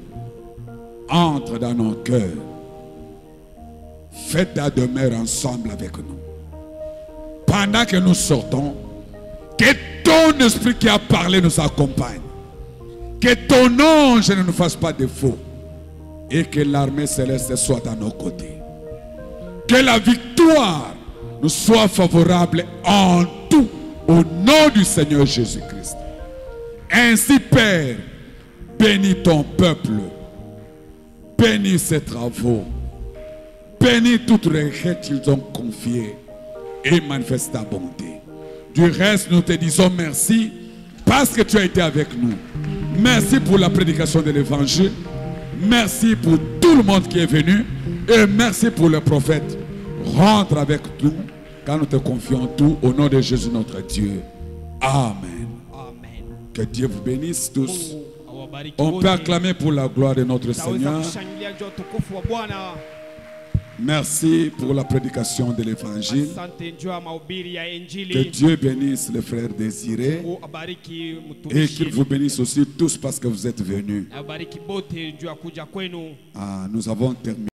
Entre dans nos cœurs. Fais ta demeure ensemble avec nous. Pendant que nous sortons, que ton esprit qui a parlé nous accompagne. Que ton ange ne nous fasse pas défaut. Et que l'armée céleste soit à nos côtés. Que la victoire nous soit favorable en tout au nom du Seigneur Jésus-Christ. Ainsi, Père, bénis ton peuple. Bénis ses travaux. Bénis toutes les requêtes qu'ils ont confiées et manifeste ta bonté. Du reste, nous te disons merci parce que tu as été avec nous. Merci pour la prédication de l'évangile. Merci pour tout le monde qui est venu. Et merci pour le prophète. Rentre avec nous quand nous te confions tout au nom de Jésus notre Dieu. Amen. Amen. Que Dieu vous bénisse tous. On peut acclamer pour la gloire de notre Seigneur. Merci pour la prédication de l'évangile. Que Dieu bénisse les frères Désiré et qu'il vous bénisse aussi tous parce que vous êtes venus. Nous avons terminé.